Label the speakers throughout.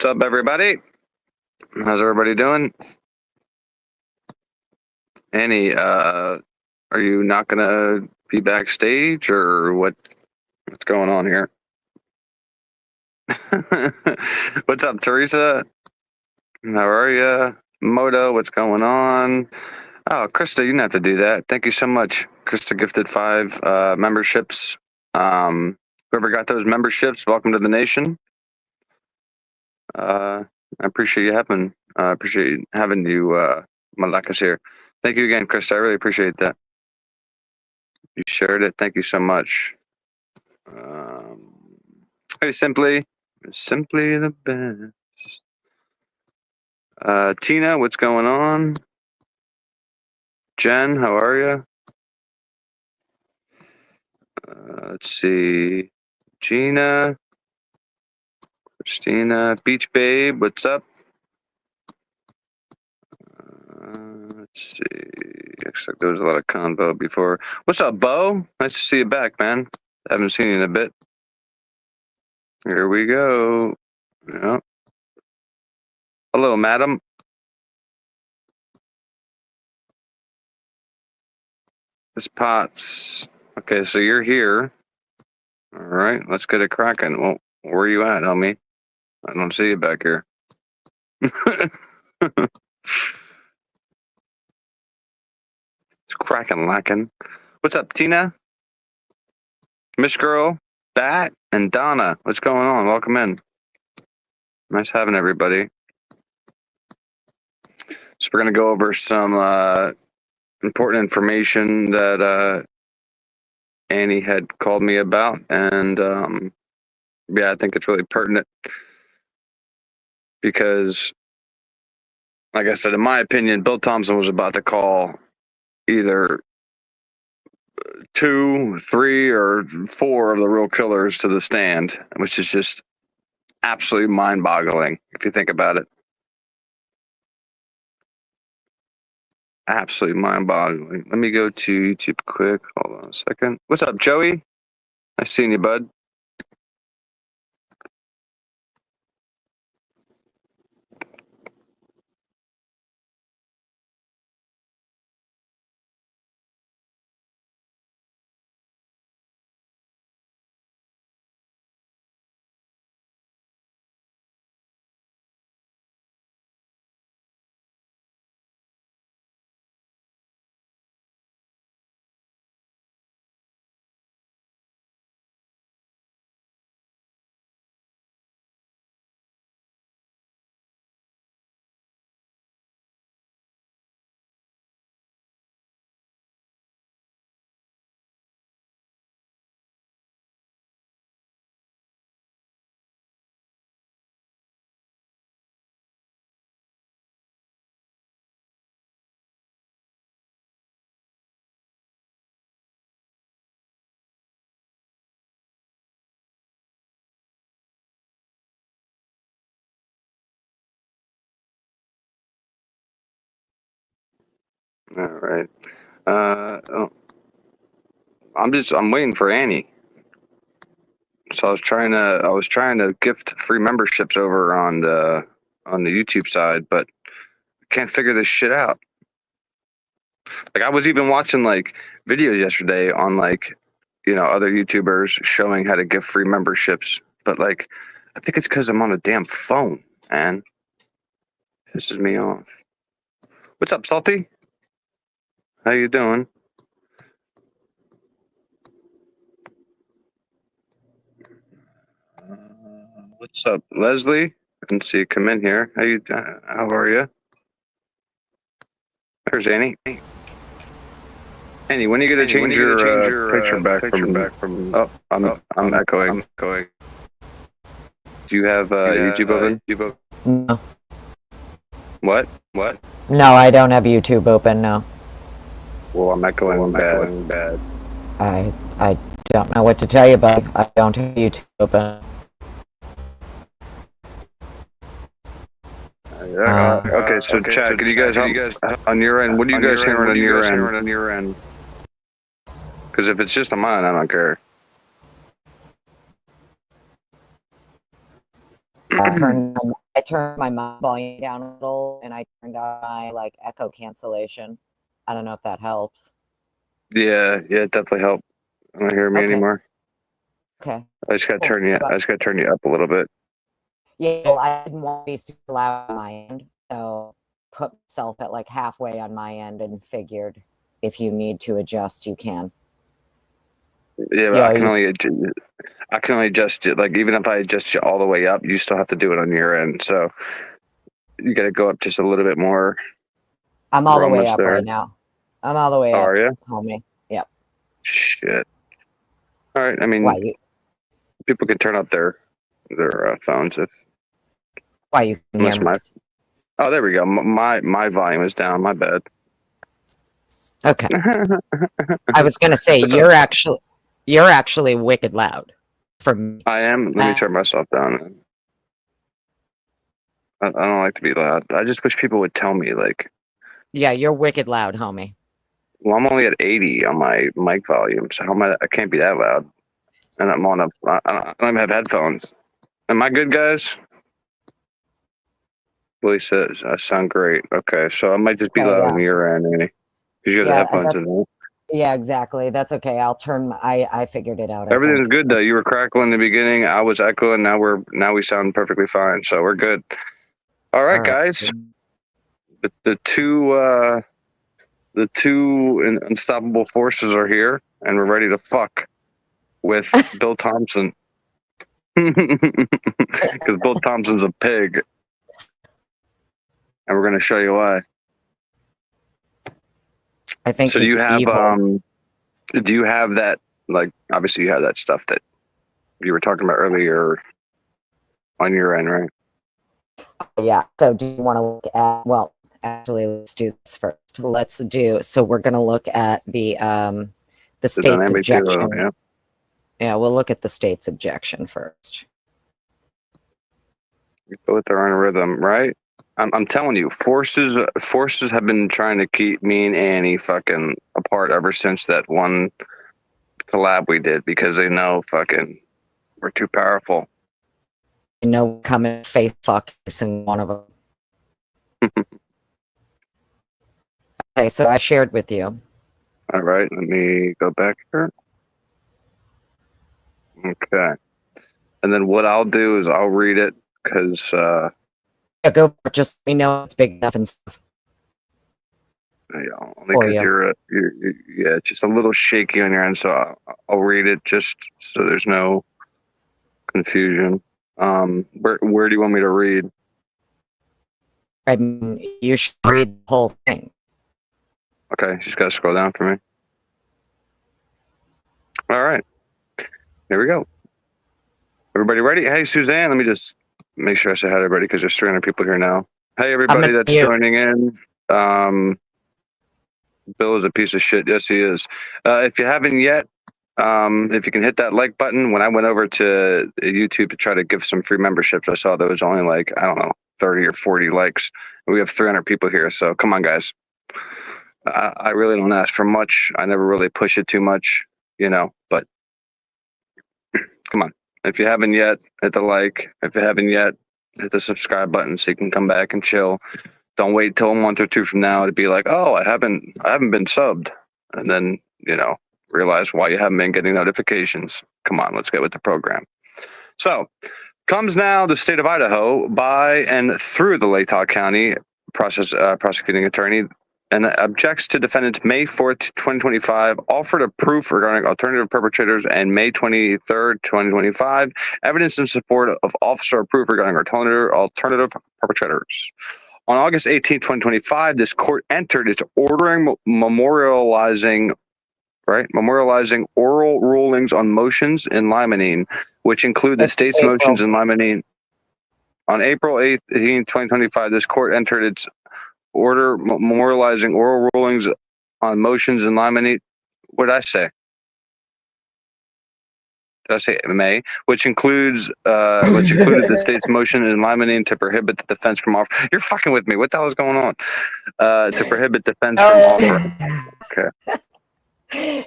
Speaker 1: What's up, everybody? How's everybody doing? Annie, are you not gonna be backstage, or what's going on here? What's up, Teresa? How are you? Moto, what's going on? Oh, Krista, you didn't have to do that. Thank you so much. Krista gifted 5 memberships. Whoever got those memberships, welcome to the nation. I appreciate you having you, Malakas here. Thank you again, Krista. I really appreciate that. You shared it. Thank you so much. Hey, simply the best. Tina, what's going on? Jen, how are you? Let's see. Gina, Christina, Beach Babe, what's up? Let's see. Looks like there was a lot of convo before. What's up, Bo? Nice to see you back, man. Haven't seen you in a bit. Here we go. Yeah. Hello, madam. Miss Potts. Okay, so you're here. All right, let's get it cracking. Well, where are you at, homie? I don't see you back here. It's cracking, lacking. What's up, Tina? Miss Girl, Bat, and Donna. What's going on? Welcome in. Nice having everybody. So we're going to go over some important information that Annie had called me about. And yeah, I think it's really pertinent because, like I said, in my opinion, Bill Thompson was about to call either 2, 3, or 4 of the real killers to the stand, which is just absolutely mind-boggling if you think about it. Absolutely mind-boggling. Let me go to YouTube quick. Hold on a second. What's up, Joey? Nice seeing you, bud. All right. I'm waiting for Annie. So I was trying to gift free memberships over on the YouTube side, but I can't figure this shit out. Like, I was even watching like videos yesterday on like, other YouTubers showing how to give free memberships, but like, I think it's because I'm on a damn phone, man. Pisses me off. What's up, Salty? How you doing? What's up, Leslie? I didn't see you come in here. How are you? There's Annie. Annie, when are you gonna change your picture back from? Oh, I'm echoing. Do you have YouTube open?
Speaker 2: No.
Speaker 1: What?
Speaker 2: No, I don't have YouTube open, no.
Speaker 1: Well, I'm echoing bad.
Speaker 2: I don't know what to tell you, but I don't have YouTube open.
Speaker 1: Okay, so Chad, can you guys on your end? What are you guys hearing on your end? Because if it's just on mine, I don't care.
Speaker 2: I turned my mic volume down a little, and I turned on my like echo cancellation. I don't know if that helps.
Speaker 1: Yeah, it definitely helped. I don't hear me
Speaker 2: Okay.
Speaker 1: anymore.
Speaker 2: Okay.
Speaker 1: I just gotta
Speaker 2: Cool.
Speaker 1: turn you. I just gotta turn you up a little bit.
Speaker 2: Yeah, well, I didn't want to be super loud on my end, so put myself at like halfway on my end and figured if you need to adjust, you can.
Speaker 1: Yeah, but
Speaker 2: Yeah,
Speaker 1: I can only adjust it. Like even if I adjust you all the way up, you still have to do it on your end. So you got to go up just a little bit more.
Speaker 2: I'm all
Speaker 1: We're
Speaker 2: the way
Speaker 1: almost
Speaker 2: up
Speaker 1: there.
Speaker 2: right now. I'm all the way
Speaker 1: Oh,
Speaker 2: up,
Speaker 1: are you?
Speaker 2: homie. Yep.
Speaker 1: Shit. All right. I
Speaker 2: Why
Speaker 1: mean,
Speaker 2: you?
Speaker 1: people can turn up their phones if
Speaker 2: Why you can hear
Speaker 1: unless
Speaker 2: me?
Speaker 1: my. Oh, there we go. My volume is down. My bad.
Speaker 2: Okay. I was gonna say
Speaker 1: What's up?
Speaker 2: you're actually wicked loud for me.
Speaker 1: I am. Let me turn myself down. I don't like to be loud. I just wish people would tell me like.
Speaker 2: Yeah, you're wicked loud, homie.
Speaker 1: Well, I'm only at 80 on my mic volume, so how am I can't be that loud. And I'm on I don't even have headphones. Am I good, guys? Willie says I sound great. Okay, so I might just be
Speaker 2: Okay,
Speaker 1: loud
Speaker 2: yeah.
Speaker 1: on your end, Annie, because you have the
Speaker 2: Yeah,
Speaker 1: headphones in.
Speaker 2: yeah, exactly. That's okay. I'll turn my, I figured it out, I
Speaker 1: Everything's
Speaker 2: think.
Speaker 1: good though. You were crackling in the beginning. I was echoing. Now we sound perfectly fine. So we're good. All
Speaker 2: All
Speaker 1: right,
Speaker 2: right.
Speaker 1: guys. The two unstoppable forces are here, and we're ready to fuck with Bill Thompson. Because Bill Thompson's a pig, and we're going to show you why.
Speaker 2: I think
Speaker 1: So do
Speaker 2: he's
Speaker 1: you have
Speaker 2: evil.
Speaker 1: do you have that, like, obviously you have that stuff that you were talking about earlier on your end, right?
Speaker 2: Yeah. So do you want to look at, well, actually let's do this first. So we're gonna look at the
Speaker 1: The
Speaker 2: state's
Speaker 1: dynamic duo,
Speaker 2: objection.
Speaker 1: yeah.
Speaker 2: Yeah, we'll look at the state's objection first.
Speaker 1: Both are on a rhythm, right? I'm telling you, forces have been trying to keep me and Annie fucking apart ever since that one collab we did, because they know fucking we're too powerful.
Speaker 2: You know, come and face fuck in one of them. Okay, so I shared with you.
Speaker 1: All right, let me go back here. Okay. And then what I'll do is I'll read it because
Speaker 2: Yeah, go just let me know it's big enough and stuff
Speaker 1: only
Speaker 2: for
Speaker 1: because
Speaker 2: you.
Speaker 1: you're yeah, just a little shaky on your end, so I'll read it just so there's no confusion. Where do you want me to read?
Speaker 2: I mean, you should read the whole thing.
Speaker 1: Okay, just gotta scroll down for me. All right, here we go. Everybody ready? Hey, Suzanne, let me just make sure I say hi to everybody because there's 300 people here now. Hey, everybody that's joining in. Bill is a piece of shit. Yes, he is. If you haven't yet, if you can hit that like button. When I went over to YouTube to try to give some free memberships, I saw there was only like, I don't know, 30 or 40 likes. We have 300 people here. So come on, guys. I really don't ask for much. I never really push it too much, but come on. If you haven't yet, hit the like. If you haven't yet, hit the subscribe button so you can come back and chill. Don't wait till a month or two from now to be like, oh, I haven't been subbed, and then realize why you haven't been getting notifications. Come on, let's get with the program. So comes now the state of Idaho by and through the Latah County prosecuting attorney, and objects to defendant's May 4th, 2025 offered of proof regarding alternative perpetrators, and May 23rd, 2025 evidence in support of officer of proof regarding alternative perpetrators. On August 18, 2025, this court entered its ordering memorializing oral rulings on motions in limine, which include the
Speaker 2: It's
Speaker 1: state's motions in limine. On April 18, 2025, this court entered its order memorializing oral rulings on motions in limine. What did I say? Did I say May? Which included the state's motion in limine to prohibit the defense from offering. You're fucking with me. What the hell is going on? To prohibit defense from offering. Okay.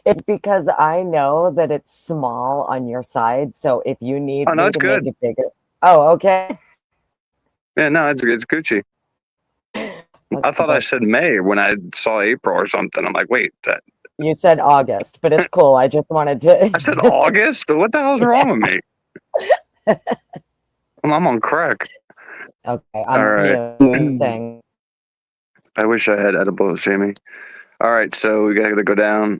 Speaker 2: It's because I know that it's small on your side, so if you need
Speaker 1: Oh no,
Speaker 2: me
Speaker 1: it's
Speaker 2: to make
Speaker 1: good.
Speaker 2: it bigger. Oh, okay.
Speaker 1: Yeah, no, it's Gucci. I thought I said May when I saw April or something. I'm like, wait,
Speaker 2: You said August, but it's cool. I just wanted to.
Speaker 1: I said August? What the hell's wrong with me? I'm on crack.
Speaker 2: Okay,
Speaker 1: All right.
Speaker 2: I'm doing thing.
Speaker 1: I wish I had edibles, Jamie. All right, so we got to go down.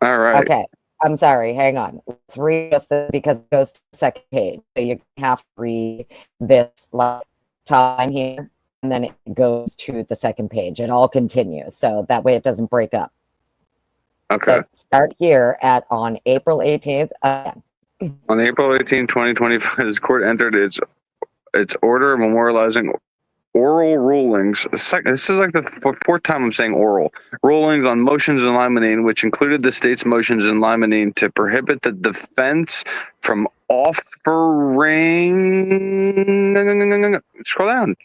Speaker 1: All right.
Speaker 2: Okay, I'm sorry. Hang on. Let's read just this because it goes to the second page. So you have to read this like top line here, and then it goes to the second page. It all continues, so that way it doesn't break up.
Speaker 1: Okay.
Speaker 2: So start here at on April 18th.
Speaker 1: On April 18, 2025, this court entered its order memorializing oral rulings. This is like the fourth time I'm saying oral rulings on motions in limine, which included the state's motions in limine to prohibit the defense from offering. No. Scroll down.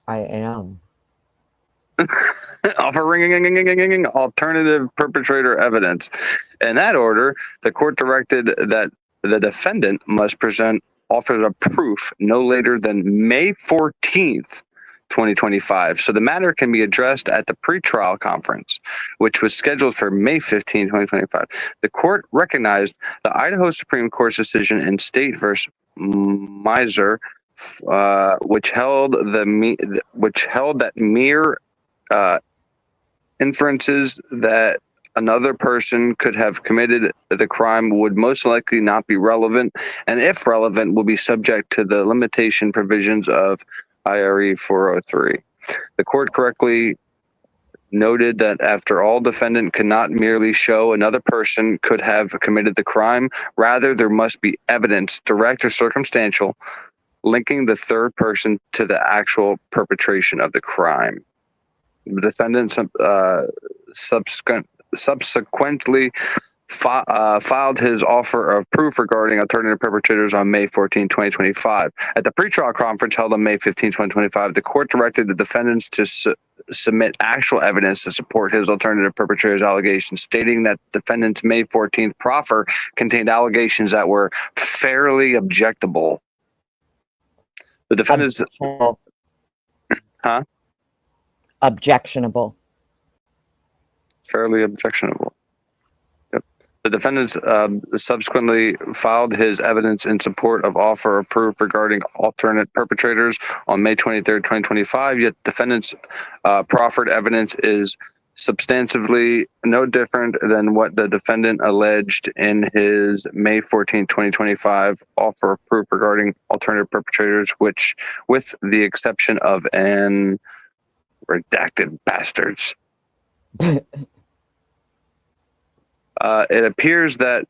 Speaker 2: I am.
Speaker 1: Offering alternative perpetrator evidence. In that order, the court directed that the defendant must present offers of proof no later than May 14th, 2025. So the matter can be addressed at the pretrial conference, which was scheduled for May 15, 2025. The court recognized the Idaho Supreme Court's decision in State versus Miser, which held that mere inferences that another person could have committed the crime would most likely not be relevant, and if relevant, will be subject to the limitation provisions of IRE 403. The court correctly noted that after all, defendant cannot merely show another person could have committed the crime. Rather, there must be evidence, direct or circumstantial, linking the third person to the actual perpetration of the crime. The defendant subsequently filed his offer of proof regarding alternative perpetrators on May 14, 2025. At the pretrial conference held on May 15, 2025, the court directed the defendants to submit actual evidence to support his alternative perpetrators' allegations, stating that the defendant's May 14th proffer contained allegations that were fairly objectable. The defendants... Huh?
Speaker 2: Objectionable.
Speaker 1: Fairly objectionable. Yep. The defendants subsequently filed his evidence in support of offer of proof regarding alternate perpetrators on May 23rd, 2025, yet defendants' proffered evidence is substantively no different than what the defendant alleged in his May 14, 2025 offer of proof regarding alternative perpetrators, which, with the exception of an redacted bastards. It appears that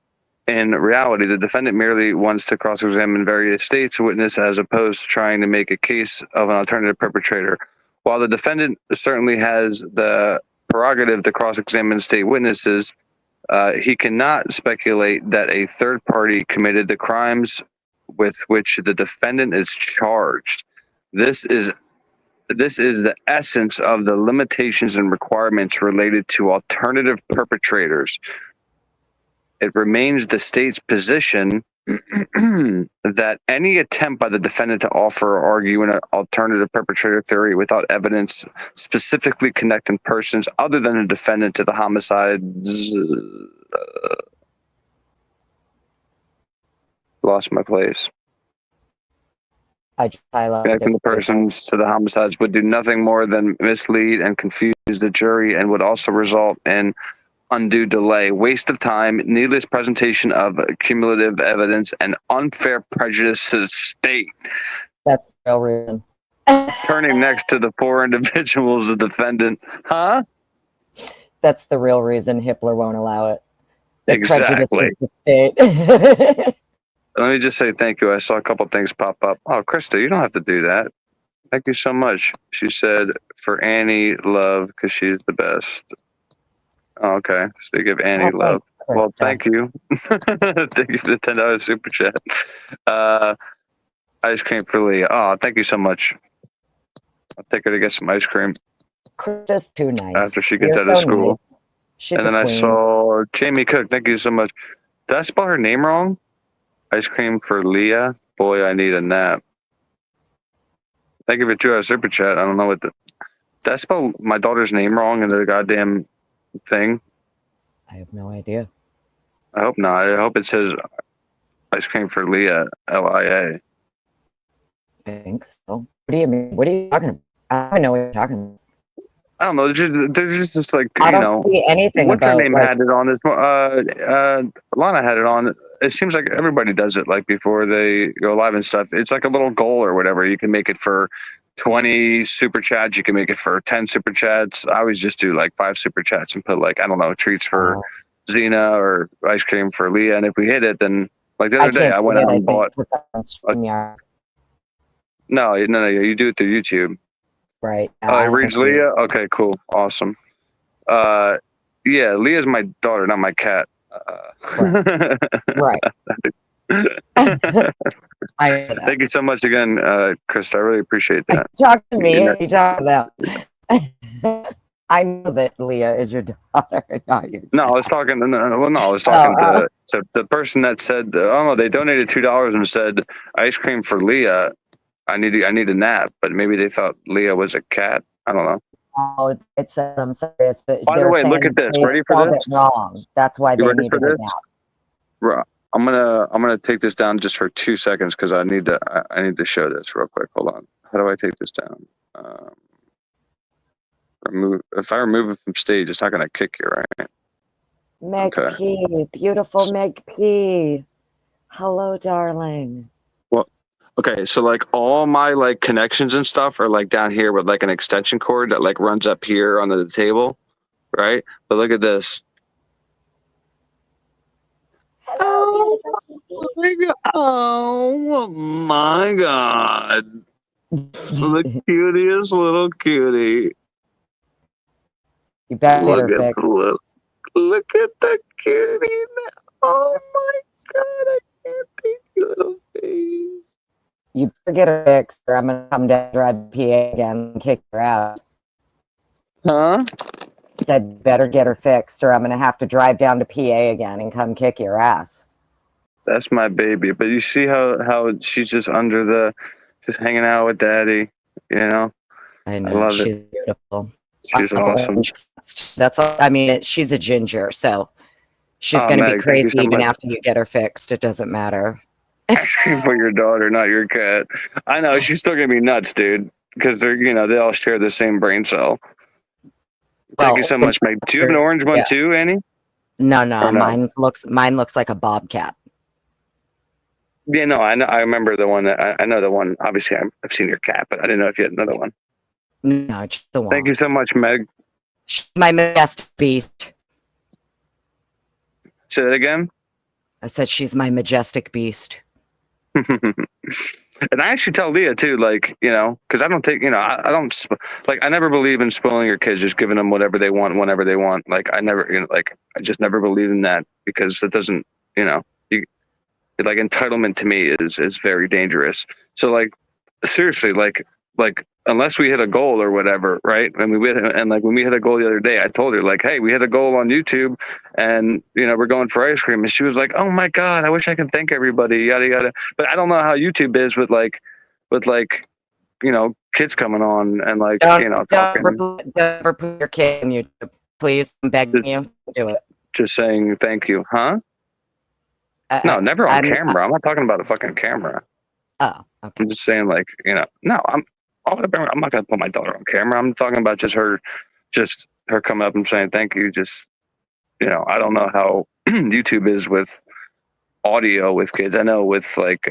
Speaker 1: in reality, the defendant merely wants to cross-examine various states' witness as opposed to trying to make a case of an alternative perpetrator. While the defendant certainly has the prerogative to cross-examine state witnesses, he cannot speculate that a third party committed the crimes with which the defendant is charged. This is the essence of the limitations and requirements related to alternative perpetrators. It remains the state's position that any attempt by the defendant to offer or argue an alternative perpetrator theory without evidence specifically connecting persons other than the defendant to the homicides... lost my place.
Speaker 2: I just highlighted
Speaker 1: Connecting the persons to the homicides would do nothing more than mislead and confuse the jury, and would also result in undue delay, waste of time, needless presentation of cumulative evidence, and unfair prejudice to the state.
Speaker 2: That's the real reason.
Speaker 1: Turning next to the four individuals, the defendant. Huh?
Speaker 2: That's the real reason Hitler won't allow it. The
Speaker 1: Exactly.
Speaker 2: prejudice of the state.
Speaker 1: Let me just say thank you. I saw a couple things pop up. Oh, Krista, you don't have to do that. Thank you so much. She said, for Annie, love, because she's the best. Oh, okay. So you give Annie love.
Speaker 2: Thanks,
Speaker 1: Well,
Speaker 2: Krista.
Speaker 1: thank you. Thank you for the $10 super chat. Ice cream for Leah. Oh, thank you so much. I'll take her to get some ice cream
Speaker 2: Krista's too nice.
Speaker 1: after she gets
Speaker 2: You're
Speaker 1: out of
Speaker 2: so
Speaker 1: school.
Speaker 2: nice. She's
Speaker 1: And then
Speaker 2: a
Speaker 1: I
Speaker 2: queen.
Speaker 1: saw Jamie Cook. Thank you so much. Did I spell her name wrong? Ice cream for Leah. Boy, I need a nap. Thank you for $2 super chat. I don't know what the. Did I spell my daughter's name wrong in the goddamn thing?
Speaker 2: I have no idea.
Speaker 1: I hope not. I hope it says ice cream for Leah, LIA.
Speaker 2: I think so. What do you mean? What are you talking about? I don't know what you're talking about.
Speaker 1: I don't know. There's just like,
Speaker 2: I
Speaker 1: you
Speaker 2: don't
Speaker 1: know,
Speaker 2: see anything
Speaker 1: what's her
Speaker 2: about
Speaker 1: name
Speaker 2: like,
Speaker 1: had it on this. Lana had it on. It seems like everybody does it like before they go live and stuff. It's like a little goal or whatever. You can make it for 20 super chats. You can make it for 10 super chats. I always just do like 5 super chats and put like, I don't know, treats for Xena or ice cream for Leah. And if we hit it, then like the other day I went out and bought. No, you do it through YouTube.
Speaker 2: Right.
Speaker 1: Oh, it reads Leah? Okay, cool. Awesome. Yeah, Leah's my daughter, not my cat.
Speaker 2: Right.
Speaker 1: Thank you so much again, Krista. I really appreciate that.
Speaker 2: Talk to me. You talk about. I know that Leah is your daughter.
Speaker 1: No, I was talking. No, I was talking to the person that said, "Oh no, they donated $2 and said ice cream for Leah. I need a nap." But maybe they thought Leah was a cat. I don't know.
Speaker 2: Oh, it says I'm serious, but
Speaker 1: by the way, look at this. Ready for this?
Speaker 2: It wrong. That's why they need to nap.
Speaker 1: Right. I'm gonna take this down just for 2 seconds because I need to show this real quick. Hold on. How do I take this down? Remove. If I remove it from stage, it's not gonna kick you, right?
Speaker 2: Meg P, beautiful Meg P. Hello, darling.
Speaker 1: Well, okay. So like all my like connections and stuff are like down here with like an extension cord that like runs up here onto the table, right? But look at this. Oh my god. The cutest little cutie.
Speaker 2: You better fix.
Speaker 1: Look at the cutie. Oh my god, I can't take your little face.
Speaker 2: You better get her fixed or I'm gonna come down drive PA again and kick her ass.
Speaker 1: Huh?
Speaker 2: Said better get her fixed or I'm gonna have to drive down to PA again and come kick your ass.
Speaker 1: That's my baby. But you see how she's just just hanging out with daddy, you know?
Speaker 2: I know.
Speaker 1: I love
Speaker 2: she's
Speaker 1: it.
Speaker 2: Beautiful.
Speaker 1: She's awesome.
Speaker 2: That's all. I mean, she's a ginger, so she's going to be crazy even after you get her fixed. It doesn't matter.
Speaker 1: For your daughter, not your cat. I know she's still going to be nuts, dude, because they all share the same brain cell. Thank you so much, Meg. Do you have an orange one too, Annie?
Speaker 2: No. Mine looks like a bobcat.
Speaker 1: Yeah, no, I know. I remember the one I know the one. Obviously, I've seen your cat, but I didn't know if you had another one.
Speaker 2: No, just the one.
Speaker 1: Thank you so much, Meg.
Speaker 2: She's my majestic beast.
Speaker 1: Say that again.
Speaker 2: I said she's my majestic beast.
Speaker 1: And I actually tell Leah too, like, because I don't take, I don't like, I never believe in spoiling your kids, just giving them whatever they want, whenever they want. Like, I never, I just never believe in that because it doesn't, like entitlement to me is very dangerous. So like, seriously, like unless we hit a goal or whatever, right? And when we hit a goal the other day, I told her like, hey, we hit a goal on YouTube and we're going for ice cream. And she was like, oh my God, I wish I could thank everybody, yada yada. But I don't know how YouTube is with kids coming on and like, talking.
Speaker 2: Don't ever put your kid on YouTube. Please, I'm begging you, do it.
Speaker 1: Just saying thank you, huh? No, never on camera. I'm not talking about a fucking camera.
Speaker 2: Oh, okay.
Speaker 1: I'm just saying, like, no, I'm not gonna put my daughter on camera. I'm talking about just her coming up and saying thank you. Just, I don't know how YouTube is with audio with kids. I know with like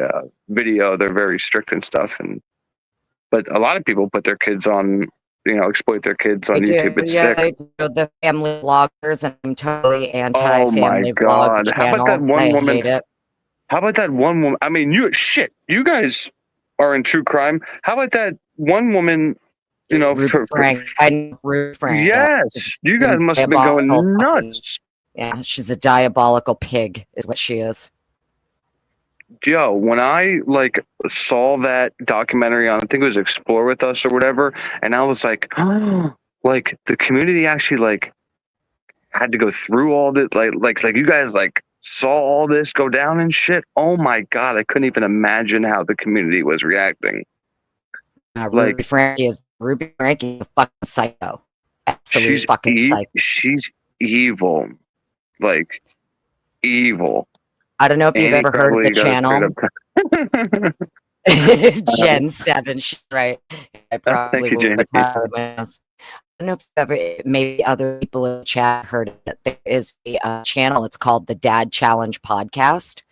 Speaker 1: video, they're very strict and stuff. But a lot of people put their kids on, exploit their kids on YouTube. It's sick.
Speaker 2: The family vloggers, and I'm totally anti-family vlog channel.
Speaker 1: How about that one woman?
Speaker 2: Hate it.
Speaker 1: How about that one woman? I mean, you guys are in true crime. How about that one woman?
Speaker 2: Ruth Frank.
Speaker 1: Yes, you guys must have been going nuts.
Speaker 2: Yeah, she's a diabolical pig, is what she is.
Speaker 1: Yo, when I saw that documentary on, I think it was Explore With Us or whatever, and I was like, oh, like the community actually had to go through all this, like you guys saw all this go down and shit. Oh my god, I couldn't even imagine how the community was reacting.
Speaker 2: Ruby Frankie is a fucking psycho. Absolute fucking psycho.
Speaker 1: She's evil, like evil.
Speaker 2: I don't know if you've
Speaker 1: Annie
Speaker 2: ever heard of the channel. Gen 7, right? I probably
Speaker 1: Thank you,
Speaker 2: will.
Speaker 1: Jamie.
Speaker 2: I don't know if ever, maybe other people in the chat heard of it. There is a channel. It's called the Dad Challenge Podcast.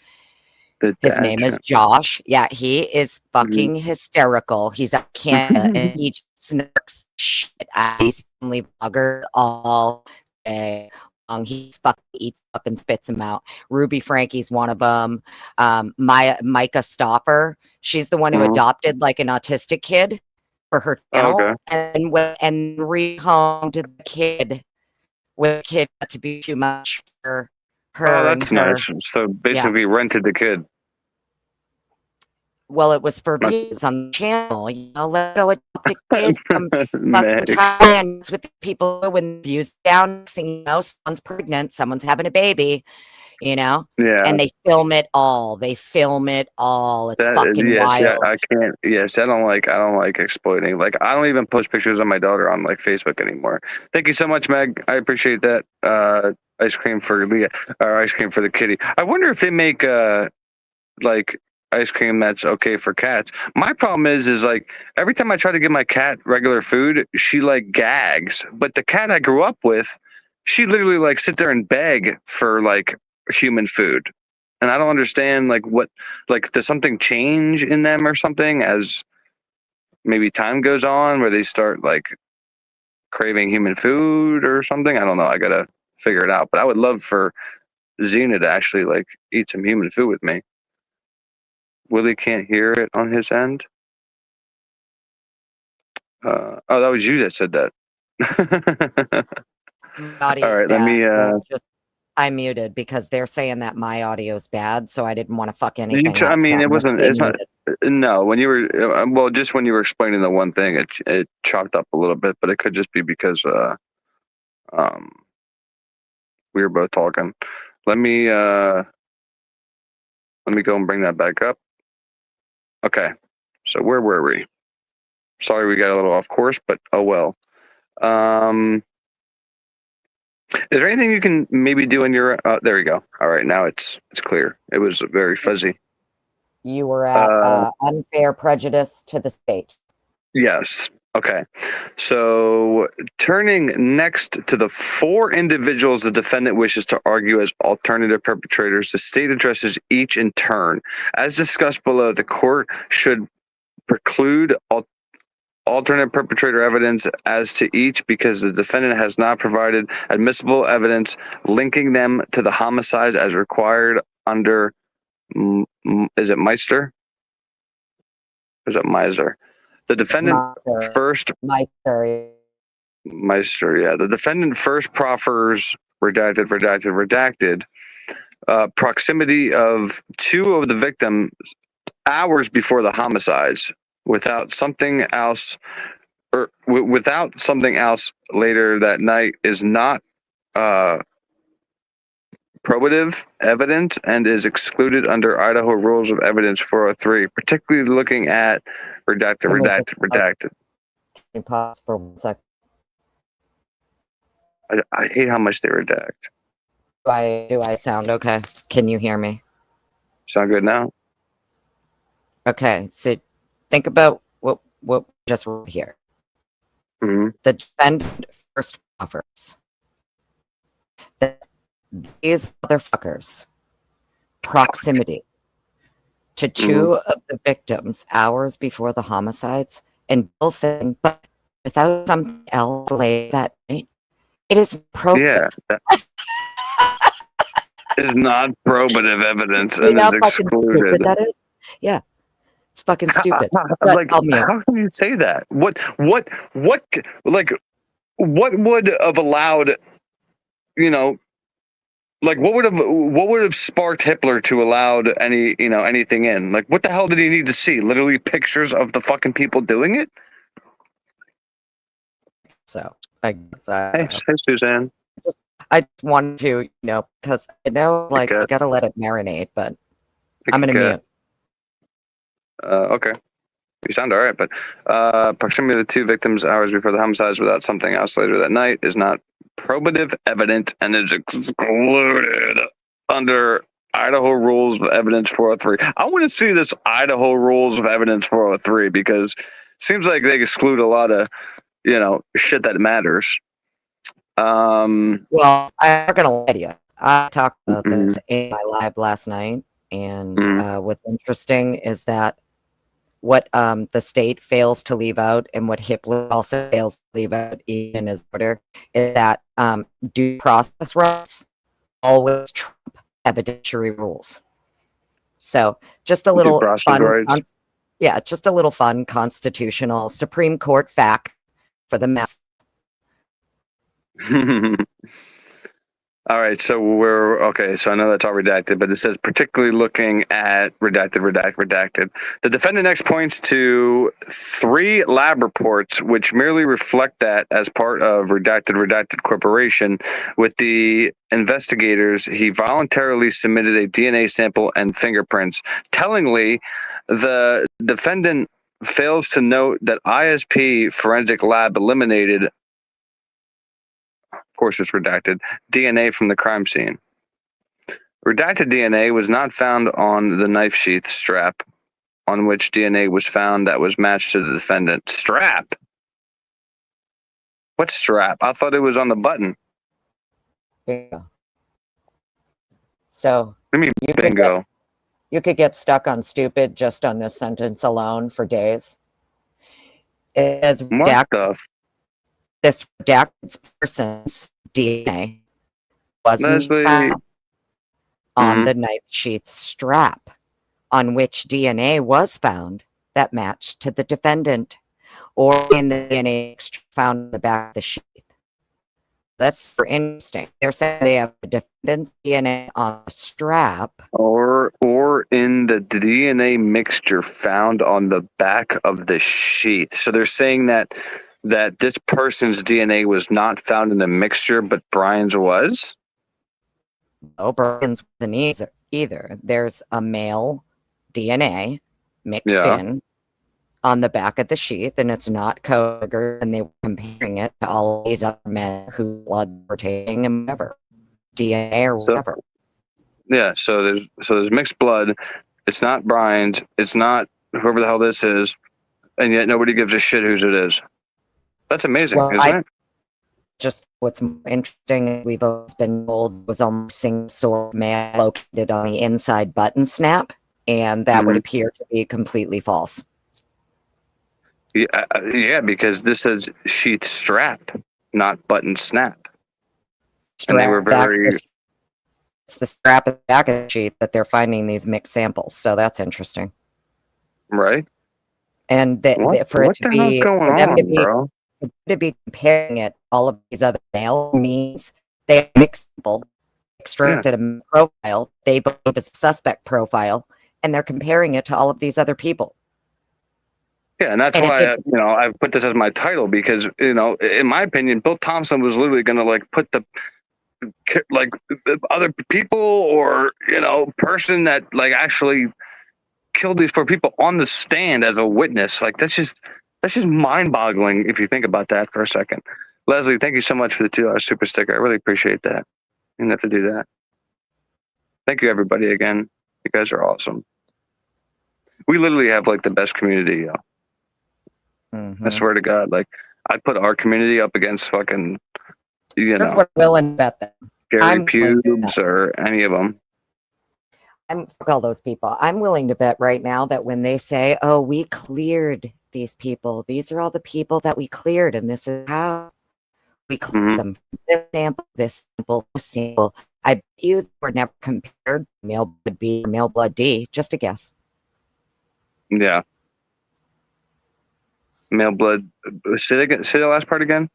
Speaker 2: His name is Josh. Yeah, he is fucking hysterical. He's a Canada and he snarks shit at these family vloggers all day long. He fucking eats up and spits them out. Ruby Frankie's one of them. Micah Stopper. She's the one who adopted like an autistic kid for her channel and rehomed the kid when the kid got to be too much for her.
Speaker 1: Oh, that's nice. So basically rented the kid.
Speaker 2: Well, it was for views on the channel. You know, let go adopt a kid from fucking Thailand with people when views down. Next thing you know, someone's pregnant, someone's having a baby. You know, and they film it all. It's fucking wild.
Speaker 1: Yeah, I can't. Yes, I don't like exploiting. Like, I don't even post pictures of my daughter on like Facebook anymore. Thank you so much, Meg. I appreciate that. Ice cream for Leah, or ice cream for the kitty. I wonder if they make like ice cream that's okay for cats. My problem is like every time I try to give my cat regular food, she like gags. But the cat I grew up with, she literally like sit there and beg for like human food, and I don't understand like what, like, does something change in them or something as maybe time goes on where they start like craving human food or something? I don't know. I gotta figure it out, but I would love for Xena to actually like eat some human food with me. Willie can't hear it on his end. Oh, that was you that said that.
Speaker 2: All right, let me I muted because they're saying that my audio is bad, so I didn't want to fuck anything up.
Speaker 1: I mean, it wasn't. It's not. No, when you were well, just when you were explaining the one thing, it chopped up a little bit, but it could just be because we were both talking. Let me go and bring that back up. Okay, so where were we? Sorry, we got a little off course, but oh well. Is there anything you can maybe do in your? There we go. All right, now it's clear. It was very fuzzy.
Speaker 2: You were at unfair prejudice to the state.
Speaker 1: Yes. Okay. So turning next to the 4 individuals the defendant wishes to argue as alternative perpetrators, the state addresses each in turn. As discussed below, the court should preclude alternate perpetrator evidence as to each because the defendant has not provided admissible evidence linking them to the homicides as required under, is it Meister? Or is it Miser? The defendant first...
Speaker 2: Meister,
Speaker 1: yeah. The defendant first proffers redacted proximity of 2 of the victims hours before the homicides without something else later that night is not probative evidence and is excluded under Idaho Rules of Evidence 403, particularly looking at redacted.
Speaker 2: Can you pause for 1 second?
Speaker 1: I hate how much they redact.
Speaker 2: Do I sound okay? Can you hear me?
Speaker 1: Sound good now?
Speaker 2: Okay, so think about what just wrote here.
Speaker 1: Mm-hmm.
Speaker 2: The defendant first offers that these motherfuckers proximity to 2 of the victims hours before the homicides, and Bill saying, but without something else later that night, it is probative.
Speaker 1: Yeah, is not probative evidence and is excluded.
Speaker 2: That is, yeah. It's fucking stupid.
Speaker 1: Like, how can you say that? What would have allowed, you know, like what would have sparked Hitler to allowed anything in? Like, what the hell did he need to see? Literally pictures of the fucking people doing it?
Speaker 2: So I guess
Speaker 1: hey Suzanne.
Speaker 2: I just wanted to, because I know, like, I
Speaker 1: Cat.
Speaker 2: gotta let it marinate, but
Speaker 1: Pick
Speaker 2: I'm
Speaker 1: a
Speaker 2: gonna
Speaker 1: cat.
Speaker 2: mute.
Speaker 1: Okay. You sound all right, but proximity of the two victims hours before the homicides without something else later that night is not probative evident and is excluded under Idaho Rules of Evidence 403. I want to see this Idaho Rules of Evidence 403 because it seems like they exclude a lot of, shit that matters.
Speaker 2: Well, I'm not gonna lie to you. I talked about
Speaker 1: Mhm,
Speaker 2: this in my live last night, and
Speaker 1: mhm.
Speaker 2: what's interesting is that what the state fails to leave out, and what Hitler also fails to leave out in his order, is that due process rights always trump evidentiary rules. So just a
Speaker 1: Due
Speaker 2: little
Speaker 1: process
Speaker 2: fun,
Speaker 1: rights.
Speaker 2: just a little fun constitutional Supreme Court fact for the mass.
Speaker 1: All right, so we're okay. So I know that's all redacted, but it says particularly looking at redacted. The defendant next points to 3 lab reports which merely reflect that as part of redacted corporation. With the investigators, he voluntarily submitted a DNA sample and fingerprints. Tellingly, the defendant fails to note that ISP forensic lab eliminated, of course it's redacted, DNA from the crime scene. Redacted DNA was not found on the knife sheath strap on which DNA was found that was matched to the defendant. Strap? What strap? I thought it was on the button.
Speaker 2: Bingo. So
Speaker 1: What do you mean
Speaker 2: you could get,
Speaker 1: bingo?
Speaker 2: you could get stuck on stupid just on this sentence alone for days. It says
Speaker 1: What the?
Speaker 2: this redacted person's DNA wasn't
Speaker 1: Leslie.
Speaker 2: found on
Speaker 1: Mhm.
Speaker 2: the knife sheath strap on which DNA was found that matched to the defendant, or in the DNA found in the back of the sheath. That's super interesting. They're saying they have the defendant's DNA on the strap.
Speaker 1: Or in the DNA mixture found on the back of the sheath. So they're saying that this person's DNA was not found in the mixture, but Brian's was?
Speaker 2: No, Brian's wasn't either. There's a male DNA mixed
Speaker 1: Yeah.
Speaker 2: in on the back of the sheath, and it's not co-trigger, and they were comparing it to all these other men who blood were taking and whatever, DNA or
Speaker 1: So
Speaker 2: whatever.
Speaker 1: yeah, so there's mixed blood. It's not Brian's. It's not whoever the hell this is, and yet nobody gives a shit whose it is. That's amazing,
Speaker 2: Well,
Speaker 1: isn't it?
Speaker 2: just what's more interesting, we've always been told, was almost single source mail located on the inside button snap, and that would
Speaker 1: Mhm.
Speaker 2: appear to be completely false.
Speaker 1: Yeah, because this says sheath strap, not button snap, and they were very
Speaker 2: It's the strap at the back of the sheet that they're finding these mixed samples. So that's interesting.
Speaker 1: right.
Speaker 2: And for
Speaker 1: What the hell's going
Speaker 2: them
Speaker 1: on, bro?
Speaker 2: to be comparing it to all of these other male means they have mixed sample,
Speaker 1: Yeah,
Speaker 2: extracted a profile they believe is a suspect profile, and they're comparing it to all of these other people.
Speaker 1: yeah, and that's
Speaker 2: And it
Speaker 1: why
Speaker 2: did.
Speaker 1: I put this as my title because in my opinion, Bill Thompson was literally going to like put the like other people or person that like actually killed these 4 people on the stand as a witness. Like that's just mind-boggling if you think about that for a second. Leslie, thank you so much for the $2 super sticker. I really appreciate that. You didn't have to do that. Thank you, everybody. Again, you guys are awesome. We literally have like the best community. I swear to God, like I put our community up against fucking
Speaker 2: Here's what I'm willing to bet them.
Speaker 1: Gary Pubes or any of them.
Speaker 2: Fuck all those people. I'm willing to bet right now that when they say, "Oh, we cleared these people. These are all the people that we cleared, and this is how we cleared them. This sample." I bet you were never compared male blood B or male blood D. Just a guess.
Speaker 1: Yeah. Male blood. Say the last part again.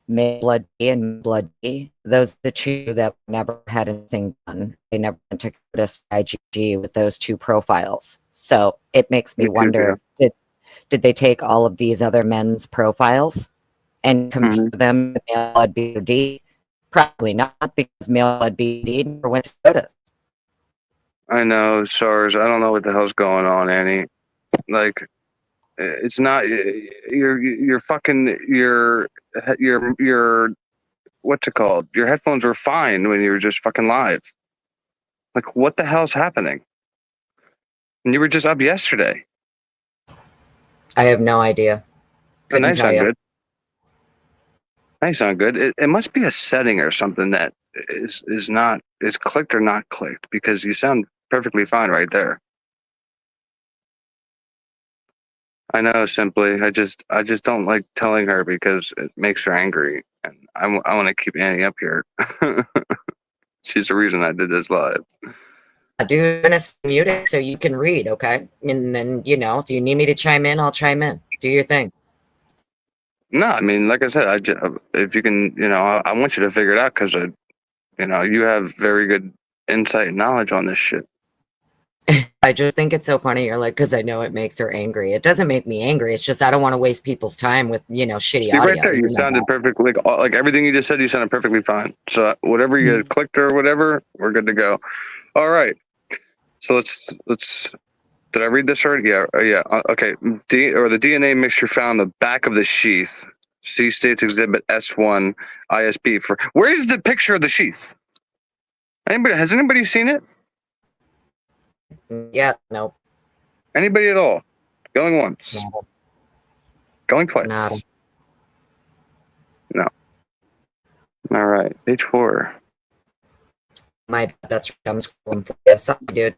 Speaker 2: Male blood B and male blood D. Those are the 2 that never had anything done. They never went to Curtis IgG with those 2 profiles. So it makes me wonder, did they take all of these other men's profiles and compare them to male blood B or D? Probably not, because male blood BD never went to SOTA.
Speaker 1: I know, SARS. I don't know what the hell's going on, Annie. Like, it's not your fucking your what's it called? Your headphones were fine when you were just fucking live. Like, what the hell's happening? And you were just up yesterday.
Speaker 2: I have no idea.
Speaker 1: And
Speaker 2: Couldn't tell you.
Speaker 1: good. They sound good. It must be a setting or something that is clicked or not clicked, because you sound perfectly fine right there. I know, Simply. I just don't like telling her because it makes her angry, and I want to keep Annie up here. She's the reason I did this live.
Speaker 2: Dude, I'm gonna mute it so you can read, okay? And then, you know, if you need me to chime in, I'll chime in. Do your thing.
Speaker 1: No, I mean, like I said, if you can, you know, I want you to figure it out, because you know, you have very good insight and knowledge on this shit.
Speaker 2: I just think it's so funny. You're like, because I know it makes her angry. It doesn't make me angry. It's just I don't want to waste people's time with, you know, shitty
Speaker 1: See,
Speaker 2: audio.
Speaker 1: right there, you sounded perfectly, like everything you just said, you sounded perfectly fine. So whatever you clicked or whatever, we're good to go. All right. So let's. Did I read this already? Yeah. Okay. The DNA mixture found in the back of the sheath. See States Exhibit S1 ISP for. Where is the picture of the sheath? Has anybody seen it?
Speaker 2: Yeah. Nope.
Speaker 1: Anybody at all? Going once.
Speaker 2: No.
Speaker 1: Going twice. No. All right. Page 4.
Speaker 2: My bad. That's I'm scrolling for you. Sorry, dude.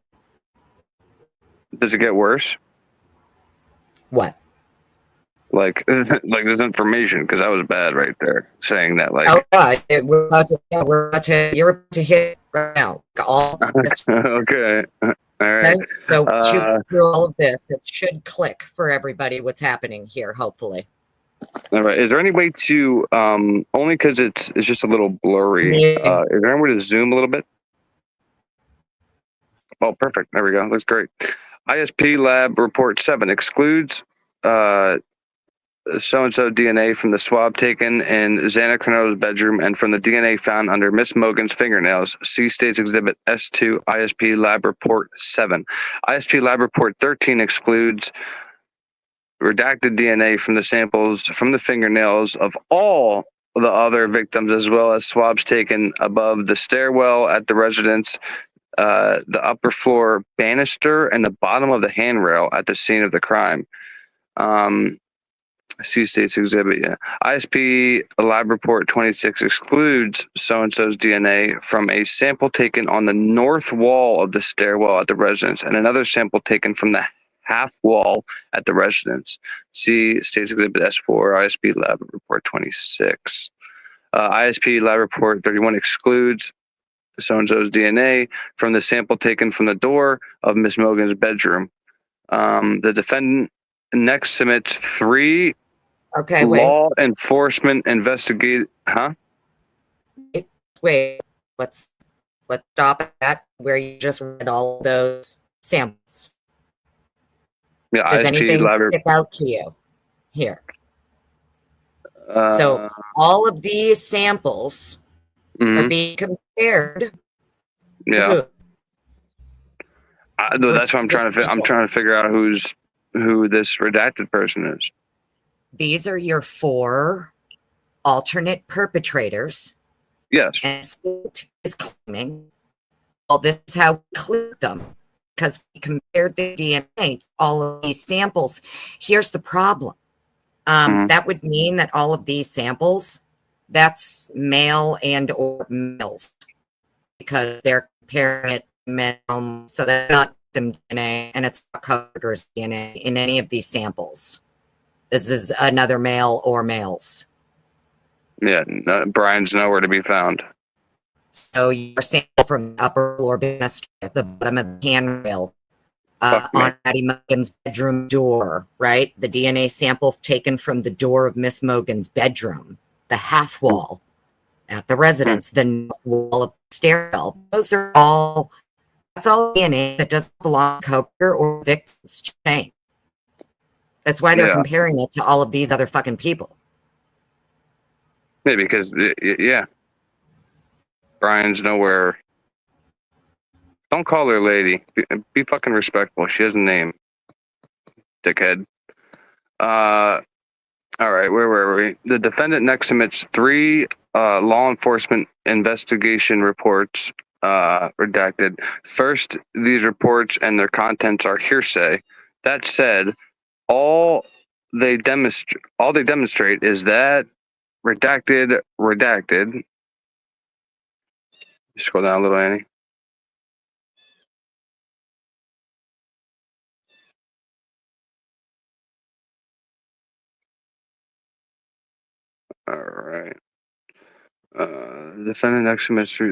Speaker 1: Does it get worse?
Speaker 2: What?
Speaker 1: Like this information, because that was bad right there, saying that like.
Speaker 2: Oh God, we're about to. You're about to hit right now. All this.
Speaker 1: Okay. All right.
Speaker 2: Okay? So shoot through all of this. It should click for everybody what's happening here. Hopefully.
Speaker 1: All right. Is there any way to only because it's just a little blurry? Is there any way to zoom a little bit? Oh, perfect. There we go. Looks great. ISP Lab Report 7 excludes so-and-so DNA from the swab taken in Xana Carno's bedroom and from the DNA found under Miss Mogan's fingernails. See States Exhibit S2 ISP Lab Report 7. ISP Lab Report 13 excludes redacted DNA from the samples from the fingernails of all the other victims, as well as swabs taken above the stairwell at the residence, the upper floor banister, and the bottom of the handrail at the scene of the crime. See States Exhibit, yeah. ISP Lab Report 26 excludes so-and-so's DNA from a sample taken on the north wall of the stairwell at the residence and another sample taken from the half wall at the residence. See States Exhibit S4, ISP Lab Report 26. ISP Lab Report 31 excludes so-and-so's DNA from the sample taken from the door of Miss Mogan's bedroom. The defendant next submits 3 law enforcement investigate. Huh?
Speaker 2: Wait. Let's stop at that where you just read all of those samples.
Speaker 1: Yeah.
Speaker 2: Does
Speaker 1: ISP
Speaker 2: anything stick out to you here? So all of these samples are being compared.
Speaker 1: Yeah. That's what I'm trying to. I'm trying to figure out who this redacted person is.
Speaker 2: These are your 4 alternate perpetrators.
Speaker 1: Yes.
Speaker 2: And state is claiming, well, this is how we cleared them because we compared the DNA to all of these samples. Here's the problem. That would mean that all of these samples, that's male and or males, because they're comparing it to male, so that's not victim DNA and it's not coworker's DNA in any of these samples. This is another male or males.
Speaker 1: Yeah, Brian's nowhere to be found.
Speaker 2: So your sample from the upper floor banister at the bottom of the handrail on Addie Mogan's bedroom door, right? The DNA sample taken from the door of Miss Mogan's bedroom, the half wall at the residence, the wall of the stairwell. Those are all, that's all DNA that doesn't belong to coworker or victim's chain. That's why they're comparing it to all of these other fucking people.
Speaker 1: Yeah, because, yeah. Brian's nowhere. Don't call her lady. Be fucking respectful. She has a name. Dickhead. All right, where were we? The defendant next submits 3 law enforcement investigation reports, redacted. First, these reports and their contents are hearsay. That said, all they demonstrate is that redacted. Scroll down a little, Annie. All right. Defendant next semester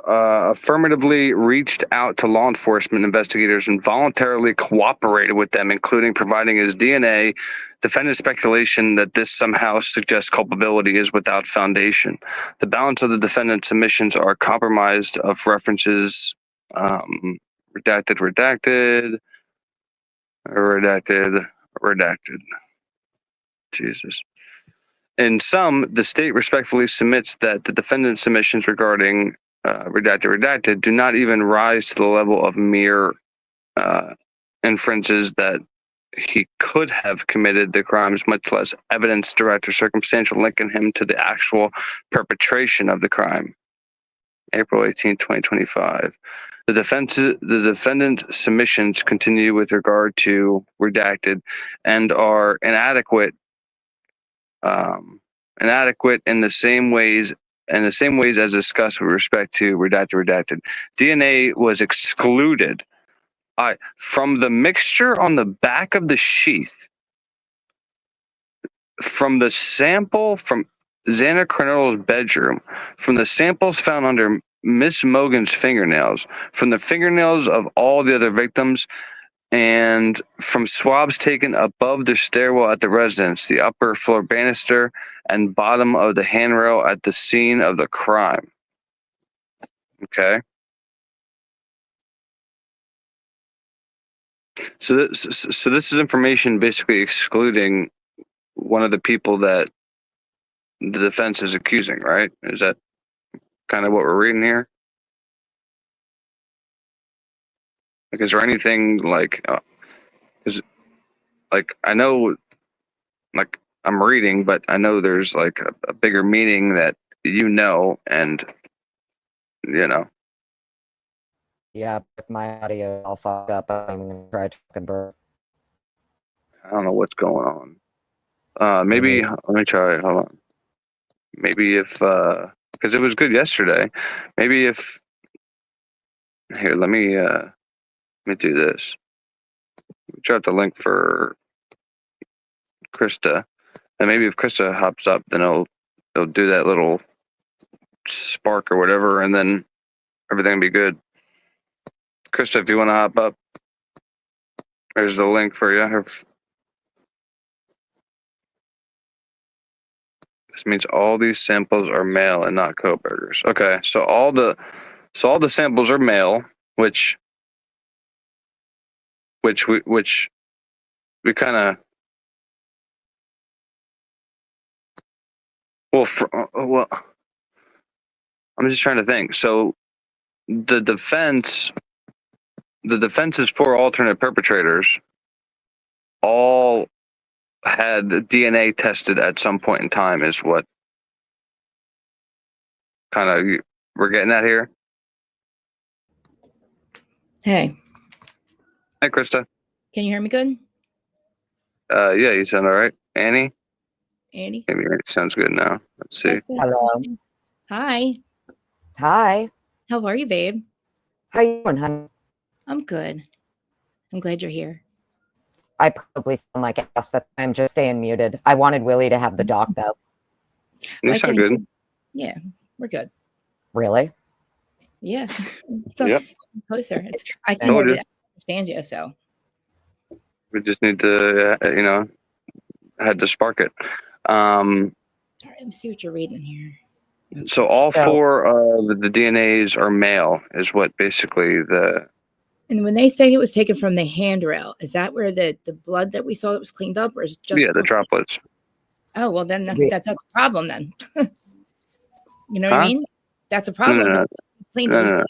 Speaker 1: affirmatively reached out to law enforcement investigators and voluntarily cooperated with them, including providing his DNA. Defendant's speculation that this somehow suggests culpability is without foundation. The balance of the defendant's submissions are compromised of references, redacted. Jesus. In some, the state respectfully submits that the defendant's submissions regarding redacted do not even rise to the level of mere inferences that he could have committed the crimes, much less evidence, direct or circumstantial, linking him to the actual perpetration of the crime. April 18, 2025. The defendant's submissions continue with regard to redacted and are inadequate in the same ways as discussed with respect to redacted. DNA was excluded from the mixture on the back of the sheath, from the sample from Xana Cornell's bedroom, from the samples found under Miss Mogan's fingernails, from the fingernails of all the other victims, and from swabs taken above the stairwell at the residence, the upper floor banister, and bottom of the handrail at the scene of the crime. Okay. So this is information basically excluding one of the people that the defense is accusing, right? Is that kind of what we're reading here? Like, is there anything like, I know, like, I'm reading, but I know there's like a bigger meaning that and
Speaker 2: Yeah, if my audio all fucked up, I'm gonna try to convert.
Speaker 1: I don't know what's going on. Maybe let me try. Hold on. Maybe if because it was good yesterday. Maybe if here, let me do this. Drop the link for Krista, and maybe if Krista hops up, then it'll do that little spark or whatever, and then everything will be good. Krista, if you want to hop up, there's the link for you. This means all these samples are male and not co-burgers. Okay, so all the samples are male, which we kind of well, I'm just trying to think. So the defense's 4 alternate perpetrators all had DNA tested at some point in time, is what kind of we're getting at here.
Speaker 3: Hey.
Speaker 1: Hey, Krista.
Speaker 3: Can you hear me good?
Speaker 1: Yeah, you sound all right. Annie?
Speaker 3: Annie?
Speaker 1: Maybe it sounds good now. Let's see.
Speaker 2: Hello.
Speaker 3: Hi.
Speaker 2: Hi.
Speaker 3: How are you, babe?
Speaker 2: How you doing, honey?
Speaker 3: I'm good. I'm glad you're here.
Speaker 2: I probably sound like ass that I'm just staying muted. I wanted Willie to have the doc though.
Speaker 1: You sound good.
Speaker 3: Yeah, we're good.
Speaker 2: Really?
Speaker 3: Yeah. So
Speaker 1: Yep.
Speaker 3: closer. I can't really understand you, so
Speaker 1: We just need to, had to spark it.
Speaker 3: all right, let me see what you're reading here.
Speaker 1: So all 4 of the DNAs are male, is what basically
Speaker 3: And when they say it was taken from the handrail, is that where the blood that we saw that was cleaned up, or is it just
Speaker 1: the droplets?
Speaker 3: Oh well, then that's a problem then. You know what I
Speaker 1: Huh?
Speaker 3: mean? That's a
Speaker 1: No,
Speaker 3: problem.
Speaker 1: no,
Speaker 3: Plain
Speaker 1: no,
Speaker 3: deleted.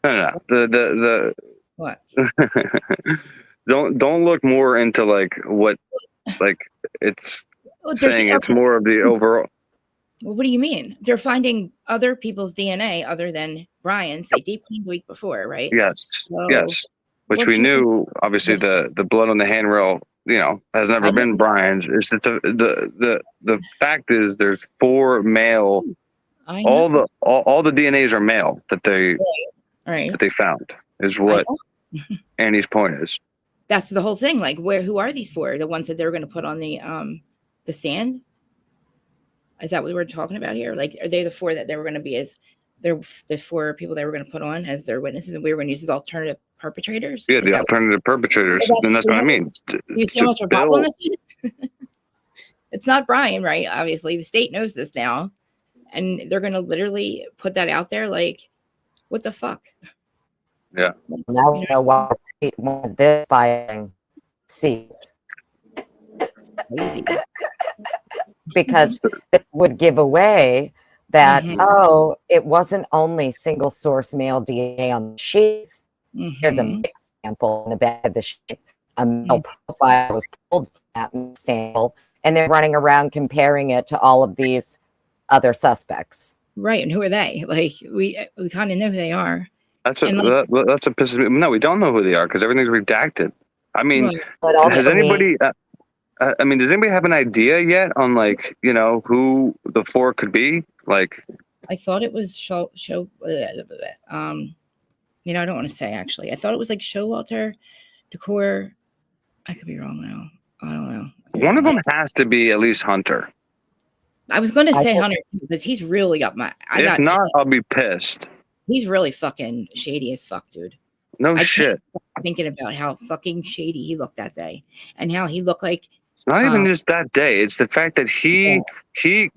Speaker 1: no. The
Speaker 3: What?
Speaker 1: don't look more into like what like it's
Speaker 3: Well,
Speaker 1: saying. It's
Speaker 3: okay.
Speaker 1: more of the overall.
Speaker 3: Well, what do you mean? They're finding other people's DNA other than Brian's. They deep cleaned the week before, right?
Speaker 1: Yes,
Speaker 3: So
Speaker 1: yes. Which
Speaker 3: what
Speaker 1: we
Speaker 3: you
Speaker 1: knew. Obviously,
Speaker 3: what,
Speaker 1: the blood on the handrail, has
Speaker 3: I
Speaker 1: never been
Speaker 3: didn't
Speaker 1: Brian's. It's just the fact is there's 4 male.
Speaker 3: I know.
Speaker 1: All the DNAs are male that
Speaker 3: All right.
Speaker 1: they found is
Speaker 3: I
Speaker 1: what
Speaker 3: know.
Speaker 1: Annie's point is.
Speaker 3: That's the whole thing. Like who are these for? The ones that they were gonna put on the sand? Is that what we're talking about here? Like, are they the 4 that they were gonna be as they're the 4 people they were gonna put on as their witnesses and we were gonna use as alternative perpetrators?
Speaker 1: Yeah,
Speaker 3: Is
Speaker 1: the
Speaker 3: that
Speaker 1: alternative perpetrators.
Speaker 3: what
Speaker 1: And that's what I mean.
Speaker 3: do you see how
Speaker 1: To
Speaker 3: much of a problem this is? It's not Brian, right? Obviously, the state knows this now. And they're gonna literally put that out there like, what the fuck?
Speaker 1: Yeah.
Speaker 2: Now we know why the state wanted this filing seat,
Speaker 3: Crazy.
Speaker 2: because this would give away that,
Speaker 3: Mhm.
Speaker 2: oh, it wasn't only single source male DNA on the sheath. There's a
Speaker 3: Mhm.
Speaker 2: mixed sample in the back of the sheath. A male profile was pulled from that mixed sample, and they're running around comparing it to all of these other suspects.
Speaker 3: Right, and who are they? Like we kind of know who they are.
Speaker 1: That's
Speaker 3: And like,
Speaker 1: that's a pisses me. No, we don't know who they are because everything's redacted. I mean,
Speaker 2: But
Speaker 1: has
Speaker 2: ultimately,
Speaker 1: anybody? I mean, does anybody have an idea yet on like who the 4 could be? Like,
Speaker 3: I thought it was I don't want to say actually. I thought it was like Showalter, Decor. I could be wrong now. I don't know.
Speaker 1: one of them has to be at least Hunter.
Speaker 3: I was going to
Speaker 2: I
Speaker 3: say
Speaker 2: think-
Speaker 3: Hunter because he's really got my.
Speaker 1: If not, I'll be pissed.
Speaker 3: He's really fucking shady as fuck, dude.
Speaker 1: No
Speaker 3: I
Speaker 1: shit.
Speaker 3: Thinking about how fucking shady he looked that day, and how he looked like
Speaker 1: It's not even just that day. It's the fact that he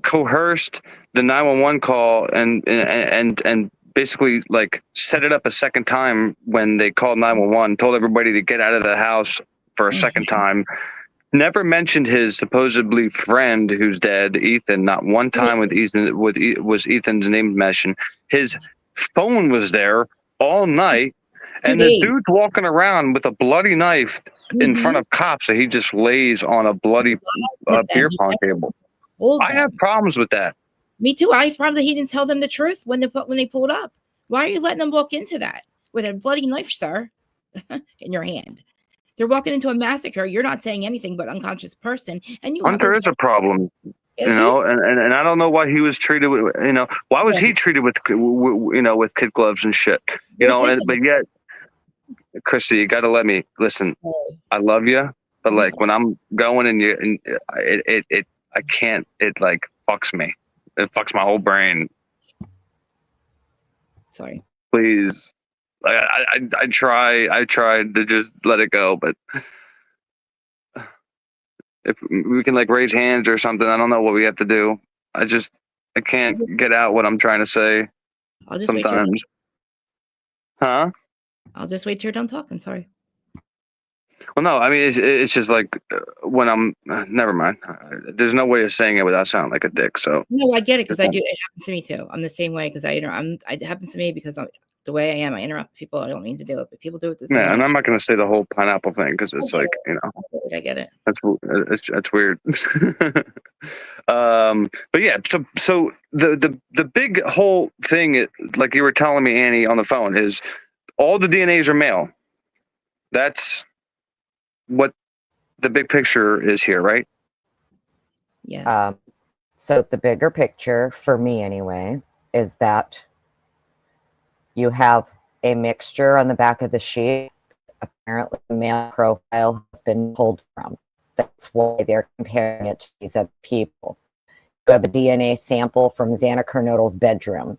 Speaker 1: coerced the 911 call and basically like set it up a second time when they called 911, told everybody to get out of the house for a second time. Never mentioned his supposedly friend who's dead, Ethan. Not one time was Ethan's name mentioned. His phone was there all night, and the dude's walking around with a bloody knife in front of cops that he just lays on a bloody beer pong table. I have problems with that.
Speaker 3: Me too. I have problems that he didn't tell them the truth when they pulled up. Why are you letting them walk into that with a bloody knife, sir, in your hand? They're walking into a massacre. You're not saying anything but unconscious person, and you.
Speaker 1: Hunter is a problem, and I don't know why he was treated with, why was he treated with kid gloves and shit, but yet, Christy, you got to let me listen. I love you, but like when I'm going I can't. It like fucks me. It fucks my whole brain.
Speaker 3: Sorry.
Speaker 1: Please. I tried to just let it go, but if we can like raise hands or something, I don't know what we have to do. I can't get out what I'm trying to say.
Speaker 3: I'll just
Speaker 1: sometimes. Huh?
Speaker 3: I'll just wait till you're done talking. Sorry.
Speaker 1: Well, no, I mean it's just like when I'm. Never mind. There's no way of saying it without sounding like a dick. So
Speaker 3: no, I get it because I do. It happens to me too. I'm the same way because it happens to me because the way I am. I interrupt people. I don't mean to do it, but people do it.
Speaker 1: Yeah, and I'm not going to say the whole pineapple thing because it's like
Speaker 3: I get it.
Speaker 1: That's weird. But yeah, so the big whole thing, like you were telling me, Annie, on the phone, is all the DNAs are male. That's what the big picture is here, right?
Speaker 3: Yeah.
Speaker 2: So the bigger picture for me, anyway, is that you have a mixture on the back of the sheet. Apparently, the male profile has been pulled from. That's why they're comparing it to these other people. You have a DNA sample from Xana Kernodle's bedroom.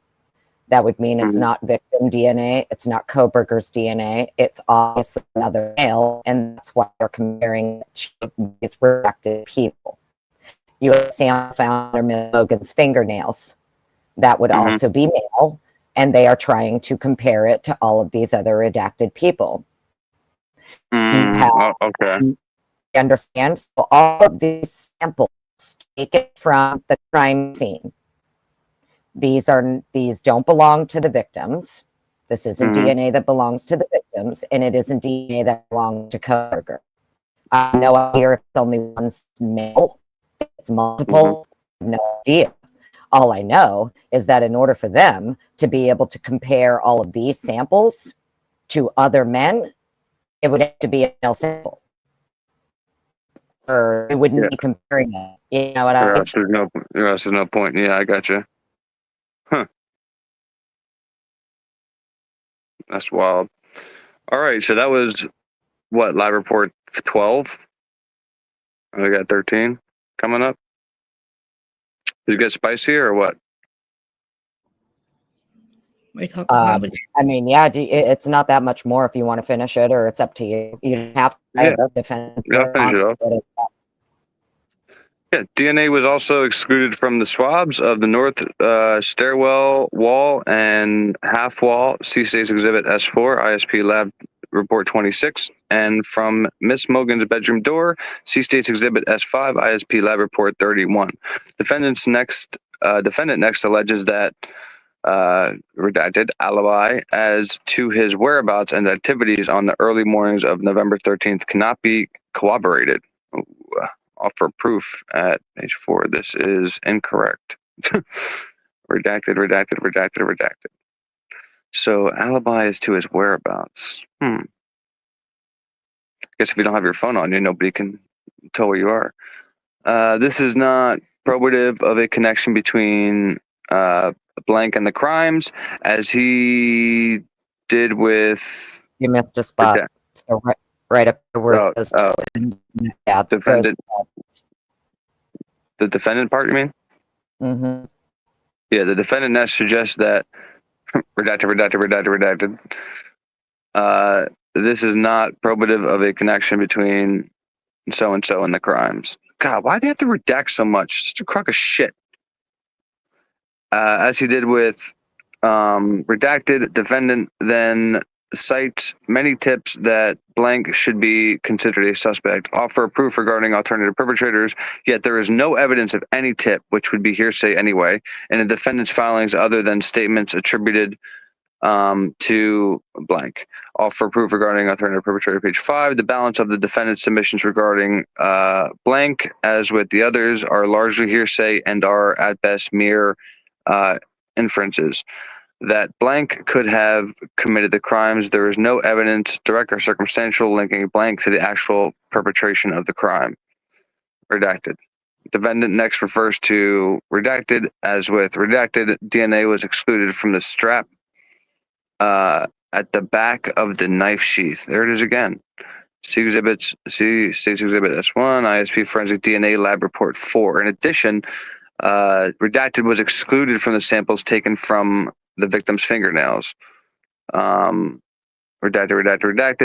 Speaker 2: That would mean it's not victim DNA. It's not Koberger's DNA. It's obviously another male, and that's why they're comparing it to these redacted people. You have a sample found under Logan's fingernails. That would also be male, and they are trying to compare it to all of these other redacted people.
Speaker 1: Okay.
Speaker 2: You understand? So all of these samples taken from the crime scene. these don't belong to the victims. This isn't
Speaker 1: Mhm.
Speaker 2: DNA that belongs to the victims, and it isn't DNA that belongs to coworker. I have no idea if it's only one male, if it's multiple. I have no idea. All I know is that in order for them to be able to compare all of these samples to other men, it would have to be a male sample, or it wouldn't
Speaker 1: Yeah.
Speaker 2: be comparing it. You know what I
Speaker 1: Or
Speaker 2: mean?
Speaker 1: else there's no point. Yeah, I gotcha. Huh. That's wild. All right, so that was what, lab report 12? We got 13 coming up. Did it get spicy or what?
Speaker 3: We're talking about
Speaker 2: I mean, yeah, it's not that much more if you want to finish it, or it's up to you. You don't have to
Speaker 1: Yeah.
Speaker 2: defend
Speaker 1: Yeah, I'll finish it off. Yeah, DNA was also excluded from the swabs of the north stairwell wall and half wall, C-States Exhibit S4, ISP Lab Report 26, and from Miss Mogan's bedroom door, C-States Exhibit S5, ISP Lab Report 31. Defendant next alleges that redacted alibi as to his whereabouts and activities on the early mornings of November 13th cannot be corroborated. Ooh. Offer proof at page 4. This is incorrect. Redacted. So alibi is to his whereabouts. I guess if you don't have your phone on you, nobody can tell where you are. This is not probative of a connection between blank and the crimes, as he did with
Speaker 2: You missed a spot. So right up where it goes. Yeah,
Speaker 1: defendant. The defendant part, you mean?
Speaker 2: Mm-hmm.
Speaker 1: Yeah, the defendant next suggests that redacted. This is not probative of a connection between so and so and the crimes. God, why do they have to redact so much? Such a crock of shit. As he did with redacted, defendant then cites many tips that blank should be considered a suspect, offer proof regarding alternative perpetrators, yet there is no evidence of any tip, which would be hearsay anyway, in the defendant's filings other than statements attributed to blank. Offer proof regarding alternative perpetrator, page 5. The balance of the defendant's submissions regarding blank, as with the others, are largely hearsay and are at best mere inferences that blank could have committed the crimes. There is no evidence, direct or circumstantial, linking blank to the actual perpetration of the crime. Redacted. Defendant next refers to redacted. As with redacted, DNA was excluded from the strap at the back of the knife sheath. There it is again. See States Exhibit S1, ISP Forensic DNA Lab Report 4. In addition, redacted was excluded from the samples taken from the victim's fingernails. Redacted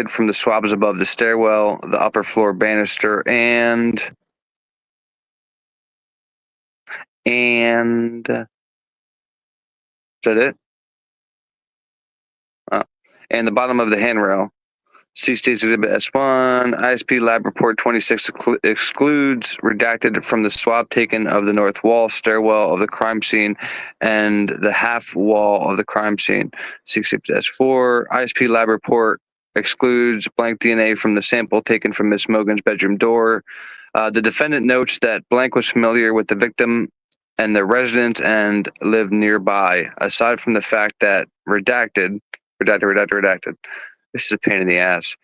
Speaker 1: from the swabs above the stairwell, the upper floor banister, and is that it? And the bottom of the handrail. See States Exhibit S1, ISP Lab Report 26 excludes redacted from the swab taken of the north wall stairwell of the crime scene and the half wall of the crime scene. See Exhibit S4, ISP Lab Report excludes blank DNA from the sample taken from Miss Mogan's bedroom door. The defendant notes that blank was familiar with the victim and their residence and lived nearby, aside from the fact that redacted. This is a pain in the ass.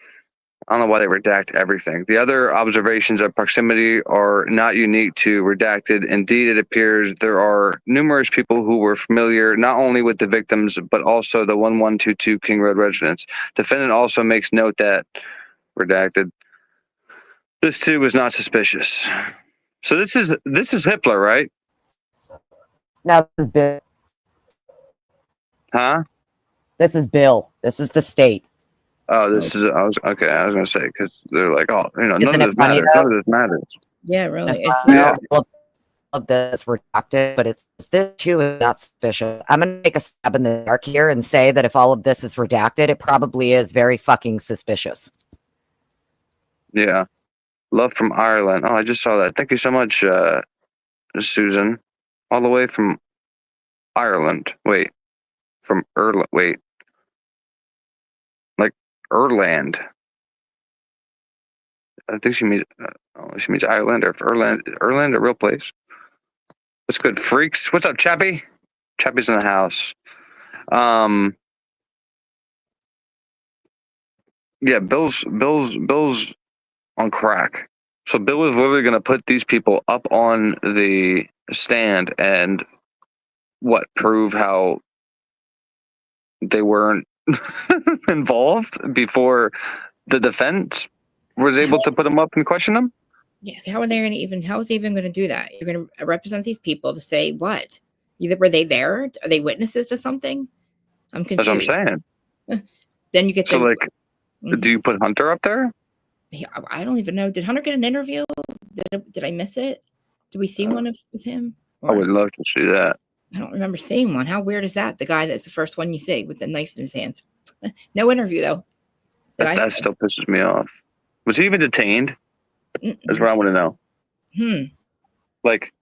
Speaker 1: I don't know why they redact everything. The other observations of proximity are not unique to redacted. Indeed, it appears there are numerous people who were familiar not only with the victims, but also the 1122 King Road residents. Defendant also makes note that redacted. This too was not suspicious. So this is Hitler, right?
Speaker 2: Now this is Bill.
Speaker 1: Huh?
Speaker 2: This is Bill. This is the state.
Speaker 1: Oh, this is. I was gonna say because they're like, oh, none
Speaker 2: Isn't
Speaker 1: of
Speaker 2: it
Speaker 1: this
Speaker 2: funny,
Speaker 1: matters.
Speaker 2: though?
Speaker 1: None of this matters.
Speaker 3: yeah, really. It's
Speaker 1: Yeah.
Speaker 2: All of this redacted, but it's this too is not suspicious. I'm gonna make a stab in the dark here and say that if all of this is redacted, it probably is very fucking suspicious.
Speaker 1: Yeah. Love from Ireland. Oh, I just saw that. Thank you so much, Susan. All the way from Ireland. Wait, from Ireland. Wait, like Ireland. I think she means Ireland, or if Ireland a real place. What's good, freaks? What's up, Chappie? Chappie's in the house. Yeah, Bill's on crack. So Bill is literally going to put these people up on the stand and prove how they weren't involved before the defense was able to put them up and question them.
Speaker 3: Yeah, how is he even going to do that? You're going to represent these people to say what? Either were they there? Are they witnesses to something? I'm confused.
Speaker 1: That's what I'm saying.
Speaker 3: Then you get
Speaker 1: so like, do you put Hunter up there?
Speaker 3: Yeah, I don't even know. Did Hunter get an interview? Did I miss it? Did we see one with him?
Speaker 1: I would love to see that.
Speaker 3: I don't remember seeing one. How weird is that? The guy that's the first one you see with the knife in his hand. No interview though.
Speaker 1: That still pisses me off. Was he even detained? That's what I want to know. Like,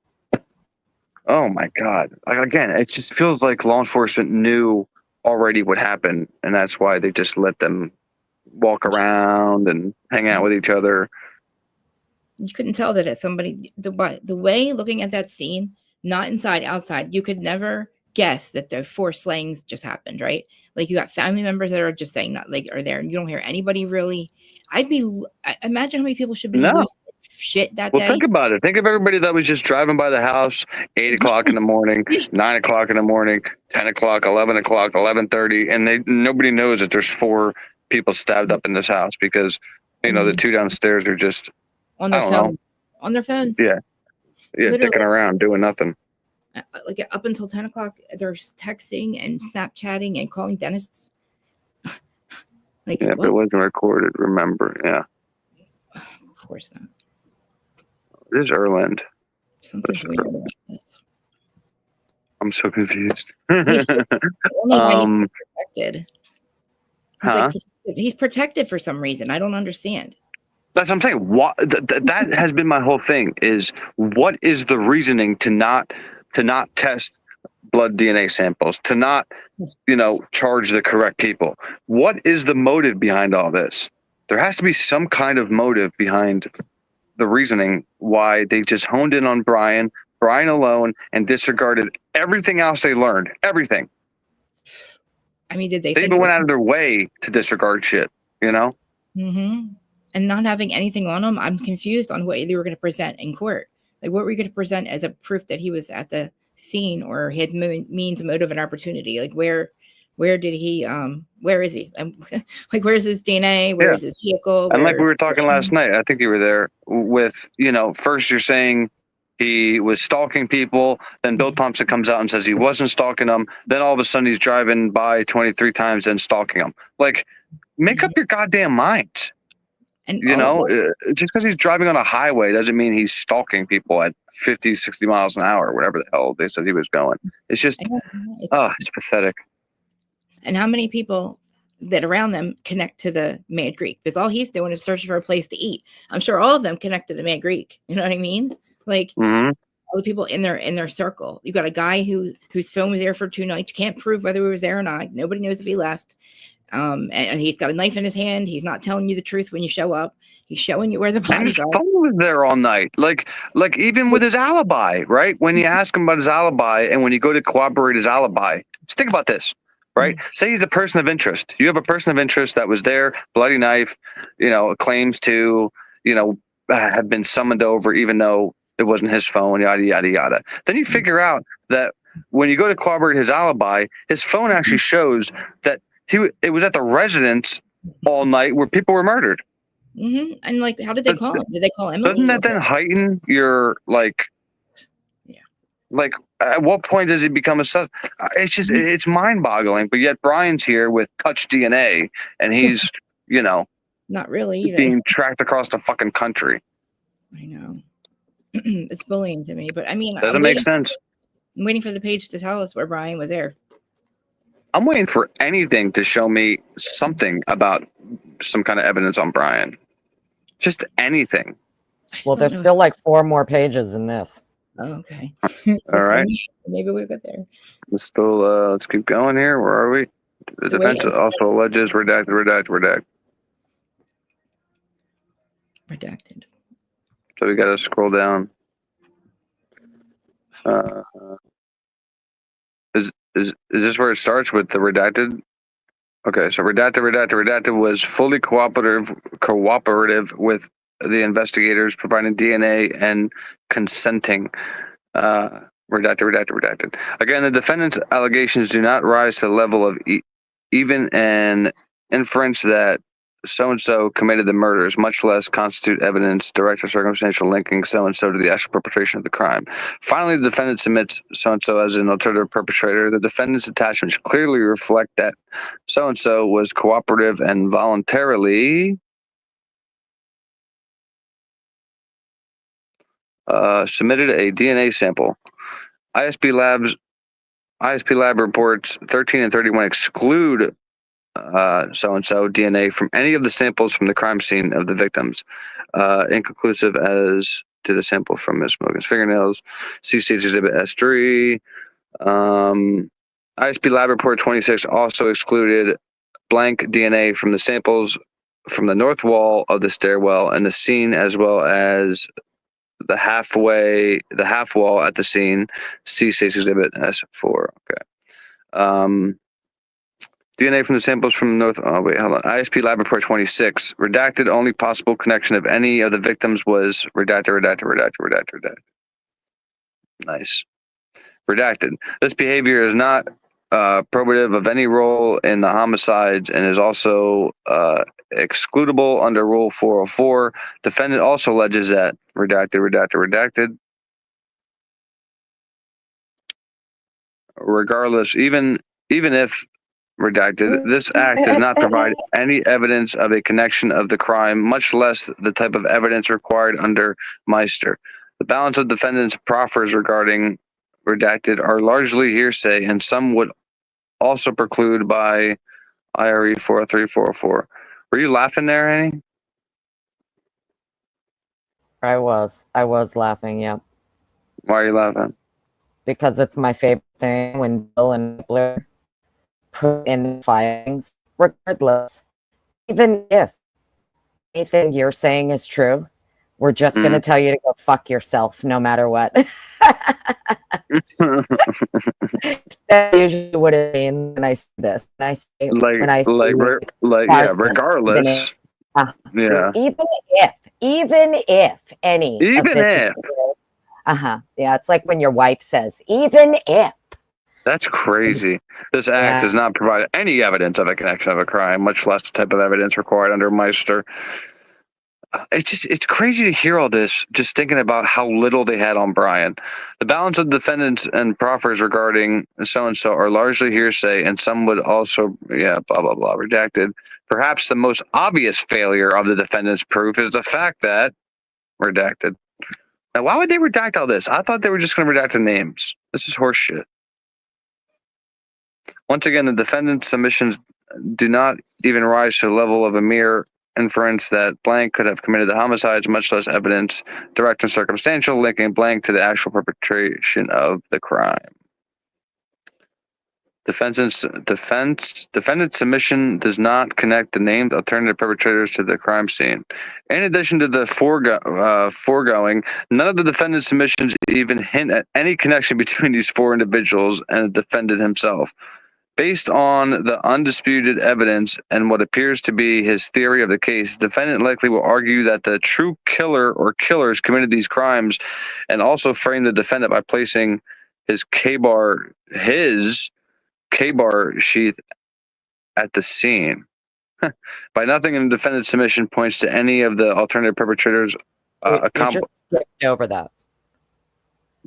Speaker 1: oh my God. Like, again, it just feels like law enforcement knew already what happened, and that's why they just let them walk around and hang out with each other.
Speaker 3: You couldn't tell that it's somebody. The way looking at that scene, not inside, outside, you could never guess that the 4 slayings just happened, right? Like, you got family members that are just saying that, like, are there, and you don't hear anybody really. Imagine how many people should be losing shit that day.
Speaker 1: Well, think about it. Think of everybody that was just driving by the house 8 o'clock in the morning, 9 o'clock in the morning, 10 o'clock, 11 o'clock, 11:30, and nobody knows that there's 4 people stabbed up in this house because, the 2 downstairs are just
Speaker 3: on their phones. On their phones.
Speaker 1: Yeah, dicking around, doing nothing.
Speaker 3: Like, up until 10 o'clock, they're texting and Snapchatting and calling dentists.
Speaker 1: Like, yeah, but it wasn't recorded, remember? Yeah.
Speaker 3: Of course not.
Speaker 1: It is Ireland.
Speaker 3: Something's weird about this.
Speaker 1: I'm so confused.
Speaker 3: He's protected. He's protected for some reason. I don't understand.
Speaker 1: That's what I'm saying. What that has been my whole thing is, what is the reasoning to not test blood DNA samples, to not, charge the correct people? What is the motive behind all this? There has to be some kind of motive behind the reasoning why they just honed in on Brian alone and disregarded everything else they learned. Everything.
Speaker 3: I mean, did they
Speaker 1: even went out of their way to disregard shit,
Speaker 3: Mm-hmm. And not having anything on him, I'm confused on what they were going to present in court. Like, what were you going to present as a proof that he was at the scene or had means, motive, and opportunity? Like, where did he, where is he? Like, where's his DNA? Where's his vehicle?
Speaker 1: And like we were talking last night, I think you were there with, first you're saying he was stalking people. Then Bill Thompson comes out and says he wasn't stalking them. Then all of a sudden he's driving by 23 times and stalking them. Like, make up your goddamn mind. And just because he's driving on a highway doesn't mean he's stalking people at 50, 60 miles an hour, or whatever the hell they said he was going. It's just, it's pathetic.
Speaker 3: And how many people that around them connect to the Mad Greek? Because all he's doing is searching for a place to eat. I'm sure all of them connect to the Mad Greek. You know what I mean? Like, all the people in their circle. You got a guy whose phone was there for 2 nights. Can't prove whether he was there or not. Nobody knows if he left. And he's got a knife in his hand. He's not telling you the truth when you show up. He's showing you where the bodies are.
Speaker 1: And his phone was there all night. Like even with his alibi, right? When you ask him about his alibi and when you go to corroborate his alibi, just think about this, right? Say he's a person of interest. You have a person of interest that was there, bloody knife, claims to, have been summoned over even though it wasn't his phone, yada, yada, yada. Then you figure out that when you go to corroborate his alibi, his phone actually shows that it was at the residence all night where people were murdered.
Speaker 3: Mm-hmm. And like, how did they call him? Did they call Emily?
Speaker 1: Doesn't that then heighten your like, at what point does he become a suspect? It's just, it's mind boggling. But yet Brian's here with touch DNA and he's,
Speaker 3: not really even
Speaker 1: being tracked across the fucking country.
Speaker 3: I know. It's bullying to me, but I mean,
Speaker 1: doesn't make sense.
Speaker 3: I'm waiting for the page to tell us where Brian was there.
Speaker 1: I'm waiting for anything to show me something about some kind of evidence on Brian. Just anything.
Speaker 2: Well, there's still like 4 more pages in this.
Speaker 3: Oh, okay.
Speaker 1: All right.
Speaker 3: Maybe we'll get there.
Speaker 1: Let's keep going here. Where are we? The defense also alleges redacted.
Speaker 3: Redacted.
Speaker 1: So we got to scroll down. Is this where it starts with the redacted? Okay, so redacted was fully cooperative with the investigators, providing DNA and consenting. Redacted. Again, the defendant's allegations do not rise to the level of even an inference that so-and-so committed the murders, much less constitute evidence, direct or circumstantial linking so-and-so to the actual perpetration of the crime. Finally, the defendant submits so-and-so as an alternative perpetrator. The defendant's attachments clearly reflect that so-and-so was cooperative and voluntarily submitted a DNA sample. ISP Lab reports 13 and 31 exclude so-and-so DNA from any of the samples from the crime scene of the victims, inconclusive as to the sample from Ms. Morgan's fingernails. CCH Exhibit S3. ISP Lab Report 26 also excluded blank DNA from the samples from the north wall of the stairwell and the scene, as well as the half wall at the scene. CCH Exhibit S4. Okay. DNA from the samples from North. Oh wait, hold on. ISP Lab Report 26. Redacted. Only possible connection of any of the victims was redacted. Nice. Redacted. This behavior is not probative of any role in the homicides and is also excludable under Rule 404. Defendant also alleges that redacted. Regardless, even if redacted, this act does not provide any evidence of a connection of the crime, much less the type of evidence required under Meister. The balance of defendants' proffers regarding redacted are largely hearsay, and some would also preclude by IRE 43404. Were you laughing there, Annie?
Speaker 2: I was laughing, yeah.
Speaker 1: Why are you laughing?
Speaker 2: Because it's my favorite thing when Bill and Blair put in the filings, regardless. Even if anything you're saying is true, we're just going to tell you to go fuck yourself no matter what. That's usually what it means when I say this.
Speaker 1: Regardless. Yeah.
Speaker 2: Even if any of this is true. Yeah, it's like when your wife says, even if.
Speaker 1: That's crazy. This act does not provide any evidence of a connection of a crime, much less the type of evidence required under Meister. It's crazy to hear all this, just thinking about how little they had on Brian. The balance of defendants and proffers regarding so-and-so are largely hearsay, and some would also, blah, blah, blah, redacted. Perhaps the most obvious failure of the defendant's proof is the fact that redacted. Now, why would they redact all this? I thought they were just going to redact the names. This is horseshit. Once again, the defendant's submissions do not even rise to the level of a mere inference that blank could have committed the homicides, much less evidence, direct and circumstantial, linking blank to the actual perpetration of the crime. Defendant's submission does not connect the named alternative perpetrators to the crime scene. In addition to the foregoing, none of the defendant's submissions even hint at any connection between these four individuals and the defendant himself. Based on the undisputed evidence and what appears to be his theory of the case, the defendant likely will argue that the true killer or killers committed these crimes and also frame the defendant by placing his K-bar sheath at the scene. By nothing in the defendant's submission points to any of the alternative perpetrators.
Speaker 2: You just skipped over that.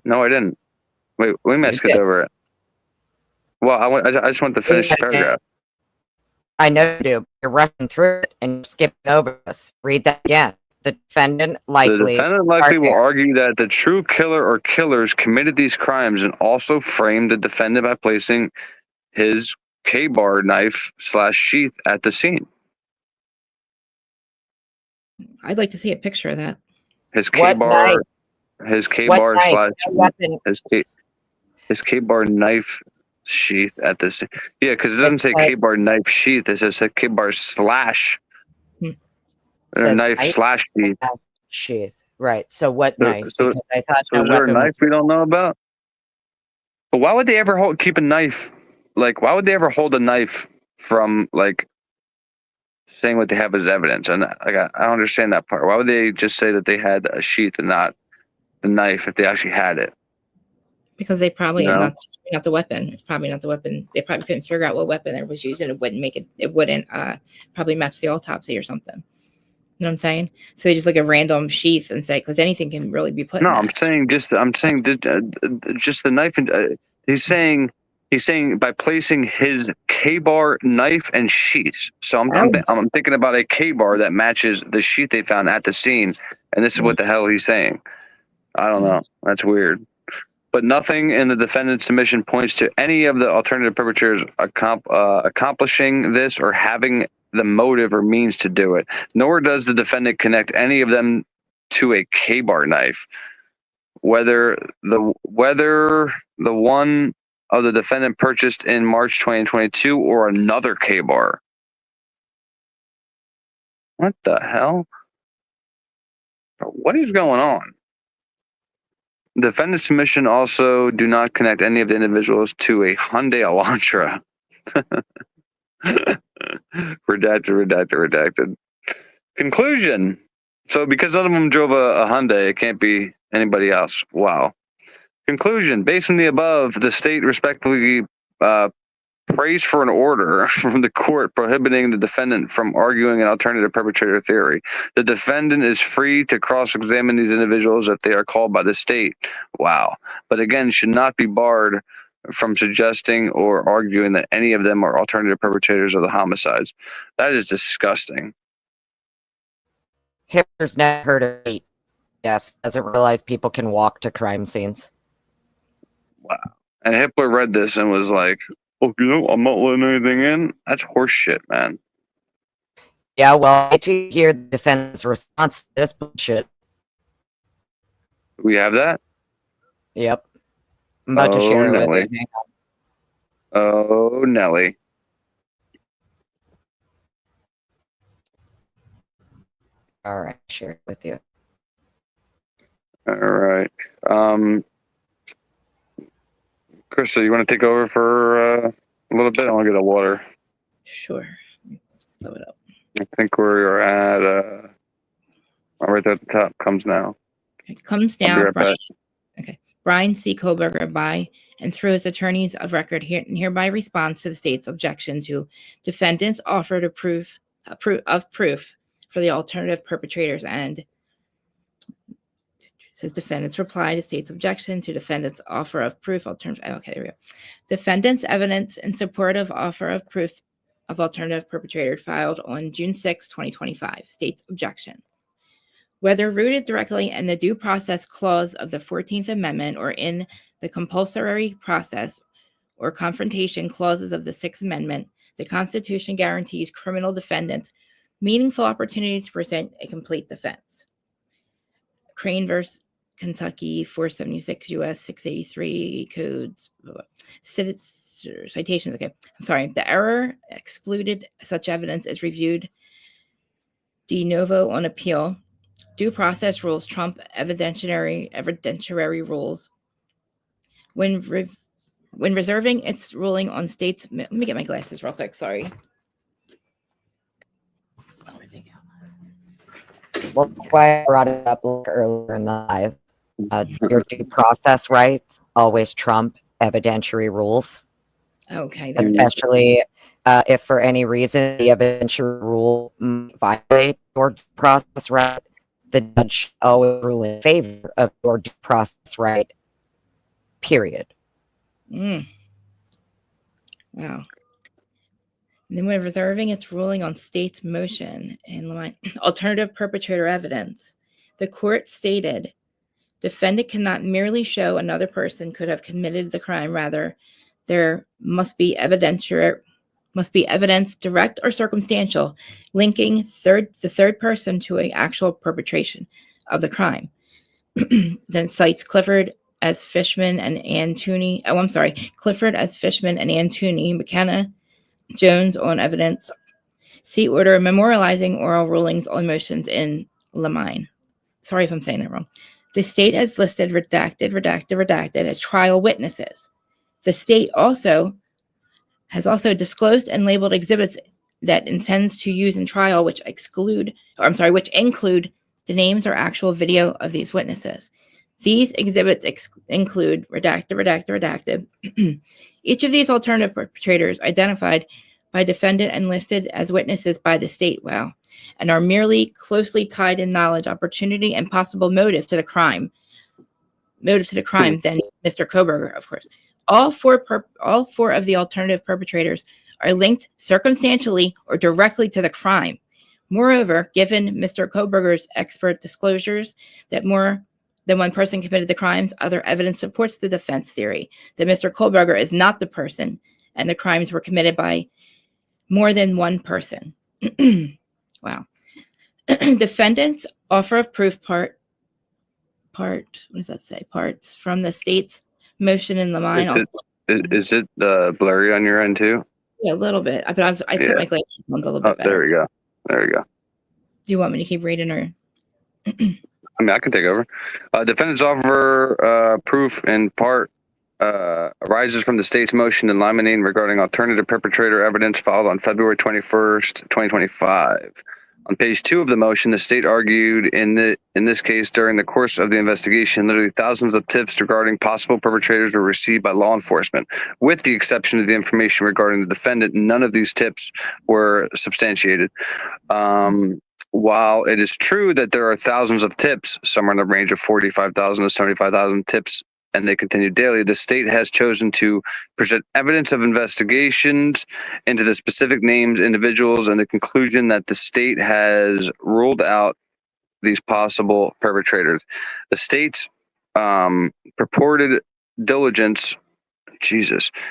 Speaker 1: No, I didn't. Wait, we may have skipped over it. Well, I just want to finish the paragraph.
Speaker 2: I know you do. You're rushing through it and you're skipping over this. Read that again. The defendant likely
Speaker 1: will argue that the true killer or killers committed these crimes and also framed the defendant by placing his K-bar knife / sheath at the scene.
Speaker 3: I'd like to see a picture of that.
Speaker 1: His K-bar his K
Speaker 2: What
Speaker 1: bar
Speaker 2: knife?
Speaker 1: slash
Speaker 2: What weapon?
Speaker 1: his K bar knife sheath at this. Yeah, because it doesn't say
Speaker 2: says-
Speaker 1: K bar knife sheath. It says K bar slash or
Speaker 2: says
Speaker 1: knife slash sheath.
Speaker 2: sheath. Right. So what
Speaker 1: So,
Speaker 2: knife?
Speaker 1: so,
Speaker 2: Because I thought
Speaker 1: so
Speaker 2: that
Speaker 1: is there a
Speaker 2: weapon
Speaker 1: knife
Speaker 2: was
Speaker 1: we don't know about? But why would they ever keep a knife? Like, why would they ever hold a knife from like saying what they have as evidence? And like, I don't understand that part. Why would they just say that they had a sheath and not the knife if they actually had it?
Speaker 3: Because they probably
Speaker 1: No.
Speaker 3: not the weapon. It's probably not the weapon. They probably couldn't figure out what weapon there was used, and it wouldn't make it. It wouldn't probably match the autopsy or something. You know what I'm saying? So they just look at random sheath and say, because anything can really be put.
Speaker 1: No,
Speaker 3: in
Speaker 1: I'm
Speaker 3: that.
Speaker 1: saying just the knife. And he's saying by placing his K-bar knife and sheath. So I'm thinking about a K-bar that matches the sheath they found at the scene, and this is what the hell he's saying. I don't know. That's weird. But nothing in the defendant's submission points to any of the alternative perpetrators accomplishing this or having the motive or means to do it. Nor does the defendant connect any of them to a K-bar knife. Whether the one of the defendant purchased in March 2022 or another K-bar. What the hell? What is going on? Defendant's submission also do not connect any of the individuals to a Hyundai Elantra. redacted. Conclusion. So because none of them drove a Hyundai, it can't be anybody else. Wow. Conclusion. Based on the above, the state respectively prays for an order from the court prohibiting the defendant from arguing an alternative perpetrator theory. The defendant is free to cross-examine these individuals if they are called by the state. Wow. But again, should not be barred from suggesting or arguing that any of them are alternative perpetrators of the homicides. That is disgusting.
Speaker 2: Hitler's never heard of hate. Yes, doesn't realize people can walk to crime scenes.
Speaker 1: Wow. And Hitler read this and was like, oh, I'm not letting anything in. That's horseshit, man.
Speaker 2: Yeah, well, I to hear the defense response to this bullshit.
Speaker 1: We have that?
Speaker 2: Yep. I'm about to share it with you.
Speaker 1: Oh, Nelly.
Speaker 2: All right, share it with you.
Speaker 1: All right. Krista, you want to take over for a little bit? I want to get a water.
Speaker 3: Sure. Blow it up.
Speaker 1: I think we're at right there at the top. Comes now.
Speaker 3: It comes
Speaker 1: I'll be
Speaker 3: down.
Speaker 1: right back.
Speaker 3: Okay. Brian C. Koberger by and through his attorneys of record hereby responds to the state's objection to defendants' offer to proof for the alternative perpetrators and says defendants reply to state's objection to defendants' offer of proof alternative. Okay, there we go. Defendants' evidence in support of offer of proof of alternative perpetrator filed on June 6, 2025. State's objection. Whether rooted directly in the due process clause of the 14th Amendment or in the compulsory process or confrontation clauses of the 6th Amendment, the Constitution guarantees criminal defendants meaningful opportunity to present a complete defense. Crane versus Kentucky 476 U.S. 683 codes citations. Okay, I'm sorry. The error excluded such evidence is reviewed de novo on appeal. Due process rules trump evidentiary rules. When reserving its ruling on states, let me get my glasses real quick. Sorry.
Speaker 2: Well, that's why I brought it up earlier in the live. Your due process rights always trump evidentiary rules.
Speaker 3: Okay.
Speaker 2: Especially if for any reason the evidentiary rule might violate your due process right, the judge always rule in favor of your due process right, period.
Speaker 3: Wow. And then when reserving its ruling on state's motion and alternative perpetrator evidence, the court stated, defendant cannot merely show another person could have committed the crime. Rather, there must be evidence, direct or circumstantial, linking the third person to an actual perpetration of the crime. then cites Clifford as Fishman and Ann Tooney. Oh, I'm sorry. Clifford as Fishman and Ann Tooney, McKenna, Jones on evidence. See order memorializing oral rulings on motions in Lamine. Sorry if I'm saying that wrong. The state has listed redacted as trial witnesses. The state has also disclosed and labeled exhibits that intends to use in trial, which include the names or actual video of these witnesses. These exhibits include redacted. Each of these alternative perpetrators identified by defendant and listed as witnesses by the state, and are merely closely tied in knowledge, opportunity, and possible motive to the crime. Than Mr. Koberger, of course. All four of the alternative perpetrators are linked circumstantially or directly to the crime. Moreover, given Mr. Koberger's expert disclosures that more than one person committed the crimes, other evidence supports the defense theory that Mr. Koberger is not the person and the crimes were committed by more than one person. Wow. Defendant's offer of proof what does that say? Parts from the state's motion in Lamine.
Speaker 1: Is it blurry on your end too?
Speaker 3: Yeah, a little bit. But I put my glasses on a little bit better.
Speaker 1: There we go.
Speaker 3: Do you want me to keep reading or?
Speaker 1: I mean, I can take over. Defendant's offer proof in part arises from the state's motion in Lamine regarding alternative perpetrator evidence filed on February 21st, 2025. On page 2 of the motion, the state argued in this case during the course of the investigation, literally thousands of tips regarding possible perpetrators were received by law enforcement. With the exception of the information regarding the defendant, none of these tips were substantiated. While it is true that there are thousands of tips, somewhere in the range of 45,000 to 75,000 tips, and they continue daily, the state has chosen to present evidence of investigations into the specific names, individuals, and the conclusion that the state has ruled out these possible perpetrators. The state's purported diligence,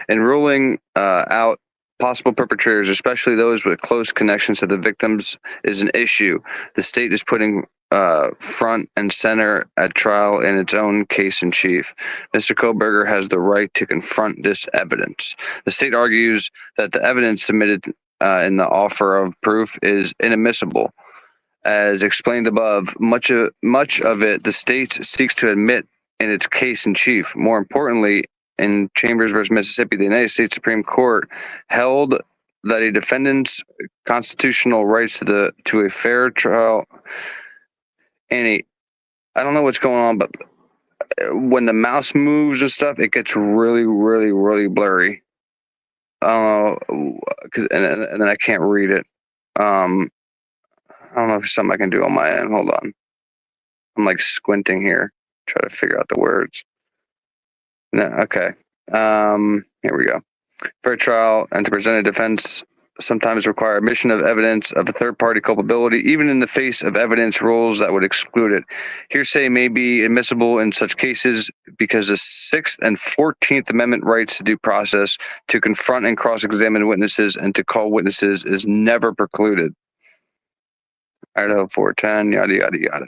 Speaker 1: in ruling out possible perpetrators, especially those with close connections to the victims, is an issue the state is putting front and center at trial in its own case in chief. Mr. Koberger has the right to confront this evidence. The state argues that the evidence submitted in the offer of proof is inadmissible. As explained above, much of it the state seeks to admit in its case in chief. More importantly, in Chambers versus Mississippi, the United States Supreme Court held that a defendant's constitutional rights to a fair trial. I don't know what's going on, but when the mouse moves and stuff, it gets really, really, really blurry. I don't know, and then I can't read it. I don't know if it's something I can do on my end. Hold on. I'm like squinting here, try to figure out the words. No, okay. Here we go. Fair trial and to present a defense sometimes require admission of evidence of a third-party culpability, even in the face of evidence rules that would exclude it. Hearsay may be admissible in such cases because the 6th and 14th Amendment rights to due process to confront and cross-examine witnesses and to call witnesses is never precluded. Idaho 410, yada, yada, yada.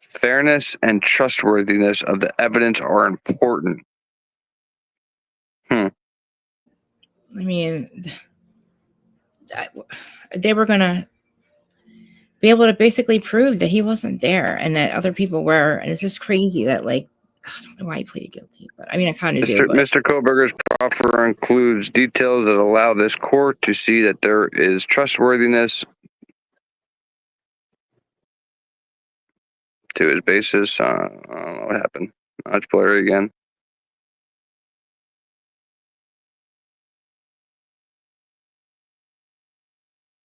Speaker 1: Fairness and trustworthiness of the evidence are important.
Speaker 3: I mean, they were going to be able to basically prove that he wasn't there and that other people were. And it's just crazy that, like, I don't know why he pleaded guilty, but I mean, I kind of do. But.
Speaker 1: Mr. Koberger's proffer includes details that allow this court to see that there is trustworthiness to his basis. I don't know what happened. Let's blur it again.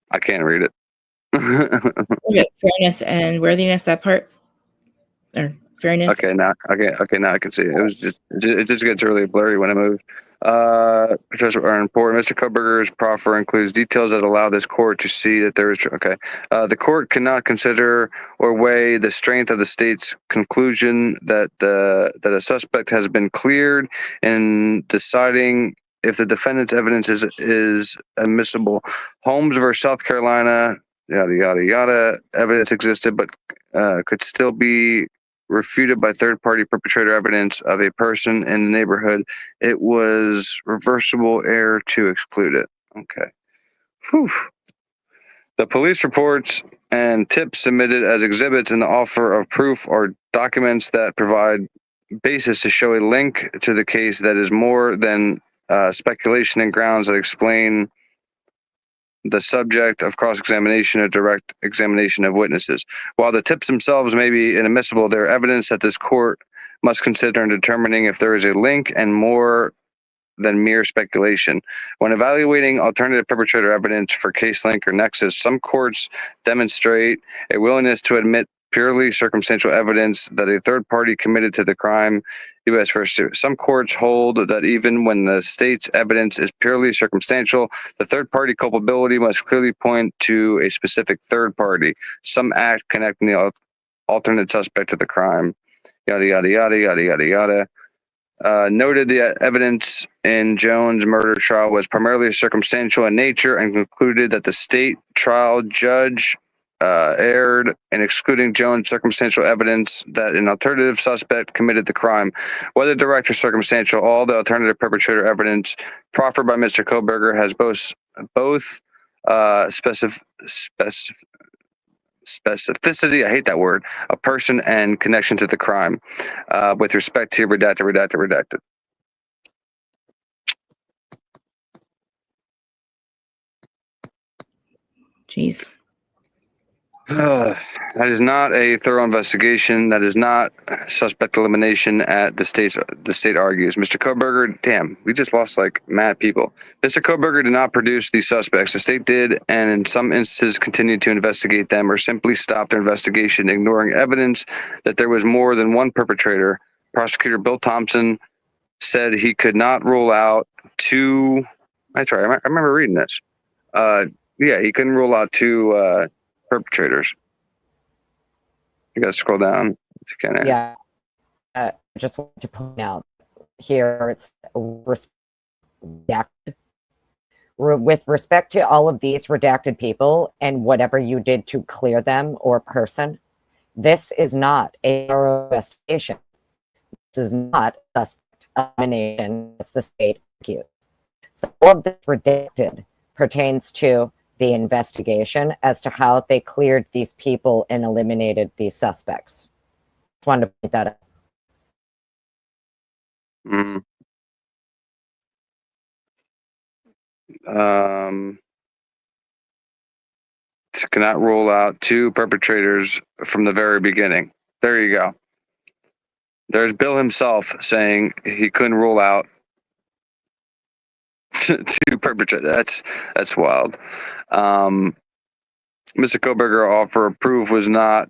Speaker 1: I can't read it.
Speaker 3: Fairness and worthiness, that part, or fairness.
Speaker 1: Okay, now I can see it. It just gets really blurry when I move. Are important. Mr. Koberger's proffer includes details that allow this court to see that there is. Okay, the court cannot consider or weigh the strength of the state's conclusion that a suspect has been cleared in deciding if the defendant's evidence is admissible. Holmes versus South Carolina, yada, yada, yada. Evidence existed, but could still be refuted by third-party perpetrator evidence of a person in the neighborhood, it was reversible error to exclude it. Okay. Whew. The police reports and tips submitted as exhibits in the offer of proof are documents that provide basis to show a link to the case that is more than speculation and grounds that explain the subject of cross-examination or direct examination of witnesses. While the tips themselves may be inadmissible, they're evidence that this court must consider in determining if there is a link and more than mere speculation. When evaluating alternative perpetrator evidence for case link or nexus, some courts demonstrate a willingness to admit purely circumstantial evidence that a third party committed to the crime. U.S. versus some courts hold that even when the state's evidence is purely circumstantial, the third party culpability must clearly point to a specific third party, some act connecting the alternate suspect to the crime. Yada yada yada yada yada yada. Noted the evidence in Jones' murder trial was primarily circumstantial in nature and concluded that the state trial judge erred in excluding Jones' circumstantial evidence that an alternative suspect committed the crime. Whether direct or circumstantial, all the alternative perpetrator evidence proffered by Mr. Koberger has both specificity, I hate that word, a person and connection to the crime with respect to redacted.
Speaker 3: Jeez.
Speaker 1: That is not a thorough investigation. That is not suspect elimination at the state argues. Mr. Koberger, damn, we just lost like mad people. Mr. Koberger did not produce these suspects. The state did, and in some instances continued to investigate them or simply stopped their investigation, ignoring evidence that there was more than one perpetrator. Prosecutor Bill Thompson said he could not rule out two. That's right. I remember reading this. Yeah, he couldn't rule out two perpetrators. You gotta scroll down if you can.
Speaker 2: Yeah. Just want to point out here, it's redacted. With respect to all of these redacted people and whatever you did to clear them or person, this is not a thorough investigation. This is not suspect elimination, as the state argued. So all of this redacted pertains to the investigation as to how they cleared these people and eliminated these suspects. Just wanted to point that out.
Speaker 1: Cannot rule out two perpetrators from the very beginning. There you go. There's Bill himself saying he couldn't rule out two perpetrators. That's wild. Mr. Koberger offer of proof was not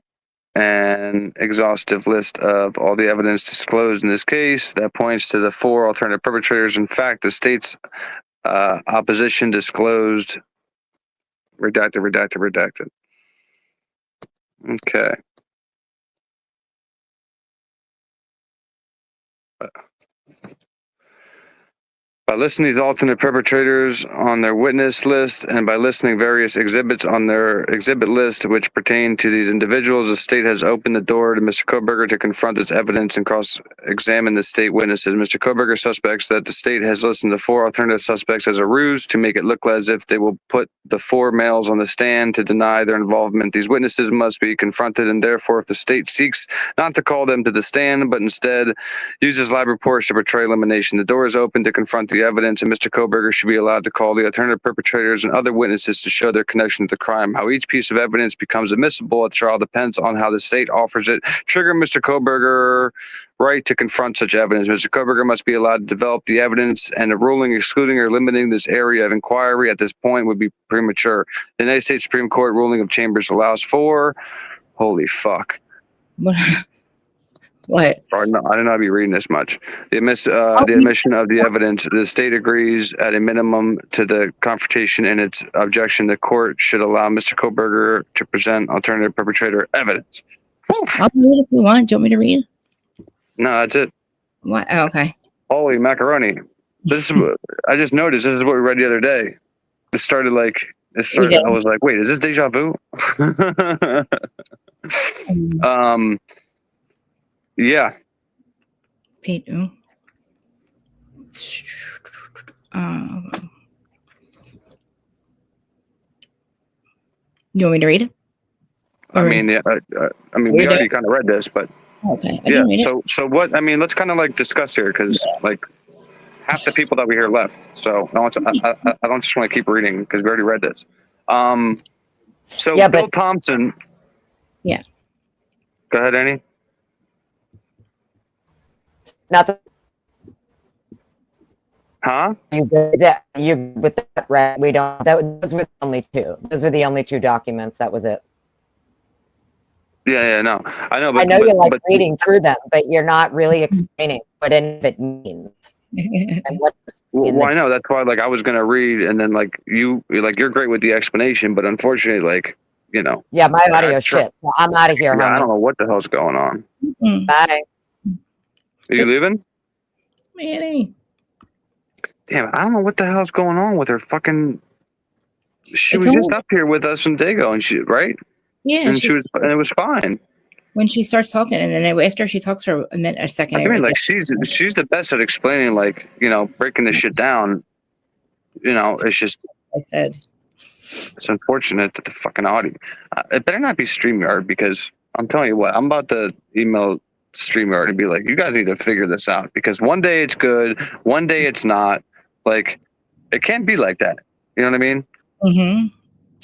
Speaker 1: an exhaustive list of all the evidence disclosed in this case that points to the four alternative perpetrators. In fact, the state's opposition disclosed redacted. Okay. By listing these alternate perpetrators on their witness list and by listing various exhibits on their exhibit list which pertain to these individuals, the state has opened the door to Mr. Koberger to confront this evidence and cross-examine the state witnesses. Mr. Koberger suspects that the state has listed the four alternative suspects as a ruse to make it look as if they will put the four males on the stand to deny their involvement. These witnesses must be confronted, and therefore, if the state seeks not to call them to the stand, but instead uses lab reports to portray elimination, the door is open to confront the evidence, and Mr. Koberger should be allowed to call the alternative perpetrators and other witnesses to show their connection to the crime. How each piece of evidence becomes admissible at trial depends on how the state offers it. Trigger Mr. Koberger right to confront such evidence. Mr. Koberger must be allowed to develop the evidence, and a ruling excluding or limiting this area of inquiry at this point would be premature. The United States Supreme Court ruling of Chambers allows for, holy fuck.
Speaker 3: What?
Speaker 1: I don't know how to be reading this much. The admission of the evidence. The state agrees at a minimum to the confrontation in its objection. The court should allow Mr. Koberger to present alternative perpetrator evidence.
Speaker 3: I'll read if you want. Do you want me to read?
Speaker 1: No, that's it.
Speaker 3: What? Oh, okay.
Speaker 1: Holy macaroni. This is I just noticed this is what we read the other day. I was like, wait, is this deja vu? Yeah.
Speaker 3: Page. You want me to read it?
Speaker 1: I
Speaker 3: Or-
Speaker 1: mean, we
Speaker 2: Read
Speaker 1: already
Speaker 2: it.
Speaker 1: kind of read this, but
Speaker 3: Okay, I
Speaker 1: yeah.
Speaker 3: can read it.
Speaker 1: So what? I mean, let's kind of like discuss here because like half the people that we hear left. So I don't just want to keep reading because we already read this. So
Speaker 2: Yeah,
Speaker 1: Bill
Speaker 2: but
Speaker 1: Thompson.
Speaker 3: Yeah.
Speaker 1: Go ahead, Annie.
Speaker 2: nothing.
Speaker 1: Huh?
Speaker 2: You with that, right? We don't. Those were the only two. Those were the only two documents. That was it.
Speaker 1: Yeah, no, I know, but
Speaker 2: I know you like
Speaker 1: but,
Speaker 2: reading through them, but you're not really explaining what any of it means and what.
Speaker 1: Well, I know that's why. Like, I was gonna read, and then like you're great with the explanation, but unfortunately, like
Speaker 2: Yeah, my audio shit. Well, I'm out of here,
Speaker 1: yeah, I
Speaker 2: homie.
Speaker 1: don't know what the hell's going on.
Speaker 2: Bye.
Speaker 1: Are you leaving?
Speaker 3: Annie.
Speaker 1: Damn, I don't know what the hell's going on with her fucking. She
Speaker 3: It's
Speaker 1: was just
Speaker 3: only-
Speaker 1: up here with us from Dago, and she
Speaker 3: Yeah,
Speaker 1: and it was fine.
Speaker 3: when she starts talking, and then after she talks for a second,
Speaker 1: I mean, like she's the best at explaining, like breaking this shit down. It's just
Speaker 3: I said,
Speaker 1: it's unfortunate that the fucking audio. It better not be StreamYard because I'm telling you what, I'm about to email StreamYard and be like, you guys need to figure this out because one day it's good, one day it's not. Like, it can't be like that. You know what I mean?
Speaker 3: mm-hmm.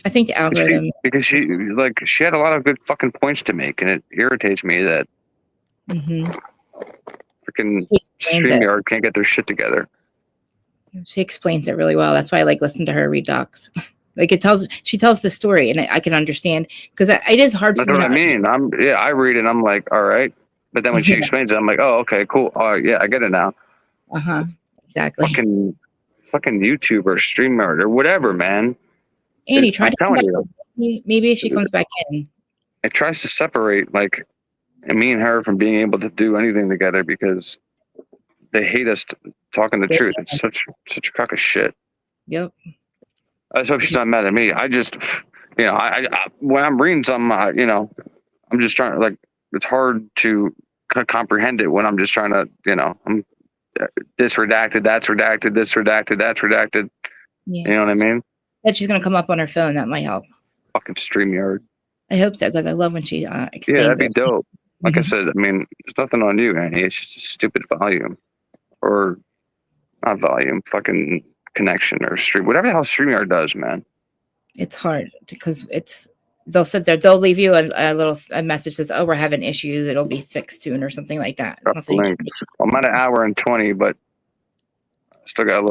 Speaker 3: I think the algorithm.
Speaker 1: Because she had a lot of good fucking points to make, and it irritates me that
Speaker 3: Mm-hmm.
Speaker 1: freaking
Speaker 3: She explains it.
Speaker 1: StreamYard can't get their shit together.
Speaker 3: She explains it really well. That's why I like listen to her read docs. Like she tells the story, and I can understand because it is hard for
Speaker 1: That's
Speaker 3: me.
Speaker 1: what I mean. I read it, and I'm like, all right, but then when she explains it, I'm like, oh, okay, cool. Oh, yeah, I get it now.
Speaker 3: Exactly.
Speaker 1: Fucking YouTube or StreamYard or whatever, man.
Speaker 3: Annie, try to come back.
Speaker 1: You,
Speaker 3: maybe if she comes back in.
Speaker 1: it tries to separate like me and her from being able to do anything together because they hate us talking the truth. It's such a crock of shit.
Speaker 3: Yep.
Speaker 1: I just hope she's not mad at me. I just, I when I'm reading something, I'm just trying to like. It's hard to comprehend it when I'm just trying to, I'm this redacted, that's redacted, this redacted, that's redacted.
Speaker 3: Yeah.
Speaker 1: You know what I mean?
Speaker 3: That she's gonna come up on her phone. That might help.
Speaker 1: Fucking StreamYard.
Speaker 3: I hope so because I love when she explains.
Speaker 1: Yeah, that'd be
Speaker 3: it.
Speaker 1: dope. Like I said, I mean, there's nothing on you, Annie. It's just a stupid volume, or not volume, fucking connection or stream, whatever the hell StreamYard does, man.
Speaker 3: It's hard because they'll sit there, they'll leave you a little message that says, oh, we're having issues, it'll be fixed soon or something like that. It's nothing.
Speaker 1: I'm at an hour and 20, but I still got a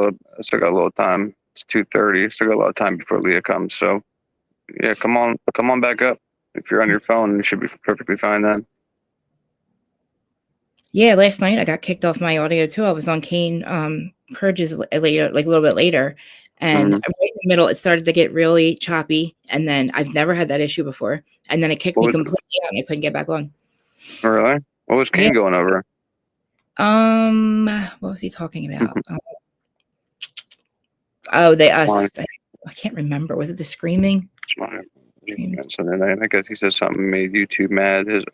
Speaker 1: little time. It's 2:30. Still got a lot of time before Leah comes. So yeah, come on back up. If you're on your phone, you should be perfectly fine then.
Speaker 3: Yeah, last night I got kicked off my audio too. I was on Kane purges later, like a little bit later, and right in the middle it started to get really choppy, and then I've never had that issue before, and then it kicked me completely out and I couldn't get back on.
Speaker 1: Oh, really? What was Kane going over?
Speaker 3: What was he talking about? I can't remember. Was it the screaming?
Speaker 1: I guess he said something made YouTube mad. His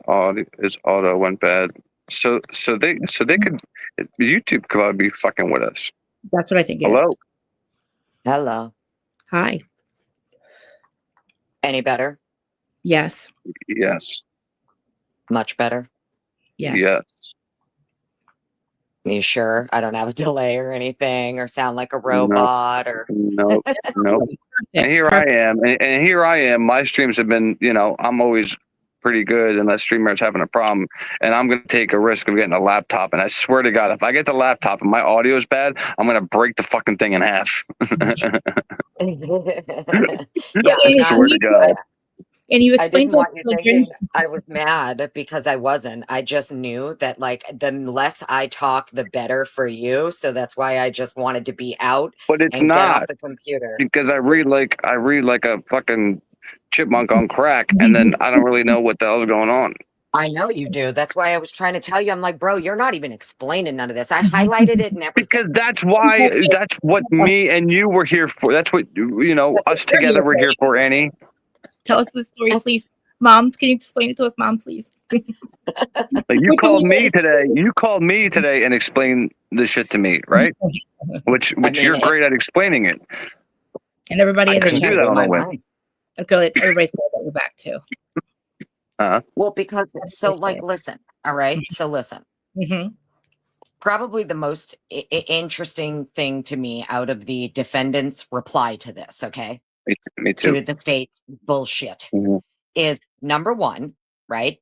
Speaker 1: auto went bad. So they could, YouTube could probably be fucking with us.
Speaker 3: That's what I think.
Speaker 2: Hello.
Speaker 3: Hi.
Speaker 2: Any better?
Speaker 3: Yes.
Speaker 1: Yes.
Speaker 2: Much better?
Speaker 3: Yes.
Speaker 1: Yes.
Speaker 2: You sure? I don't have a delay or anything or sound like a robot or
Speaker 1: nope. And here I am. And here I am. My streams have been, I'm always pretty good unless StreamYard's having a problem. And I'm going to take a risk of getting a laptop. And I swear to God, if I get the laptop and my audio is bad, I'm going to break the fucking thing in half.
Speaker 2: Yeah,
Speaker 1: I swear to God.
Speaker 3: And you explained
Speaker 2: I didn't want you thinking I was mad because I wasn't. I just knew that like the less I talk, the better for you. So that's why I just wanted to be out.
Speaker 1: But it's
Speaker 2: and
Speaker 1: not
Speaker 2: get off the computer
Speaker 1: because I read like a fucking chipmunk on crack, and then I don't really know what the hell's going on.
Speaker 2: I know you do. That's why I was trying to tell you. I'm like, bro, you're not even explaining none of this. I highlighted it and everything.
Speaker 1: Because that's what me and you were here for. That's what us together were here for, Annie.
Speaker 3: Tell us the story, please. Mom, can you explain it to us, Mom, please?
Speaker 1: Like,
Speaker 3: What do we need?
Speaker 1: You called me today and explained this shit to me, right? Which
Speaker 2: mean,
Speaker 1: you're great at explaining it.
Speaker 3: And everybody in the
Speaker 1: can
Speaker 3: chat.
Speaker 1: do that on a whim.
Speaker 3: Okay, everybody's going to go back too.
Speaker 2: Well, because so like, listen, all right. So listen,
Speaker 3: Mm-hmm.
Speaker 2: probably the most interesting thing to me out of the defendant's reply to this, okay,
Speaker 1: Me too.
Speaker 2: to the state's bullshit,
Speaker 1: Mhm.
Speaker 2: is number one, right?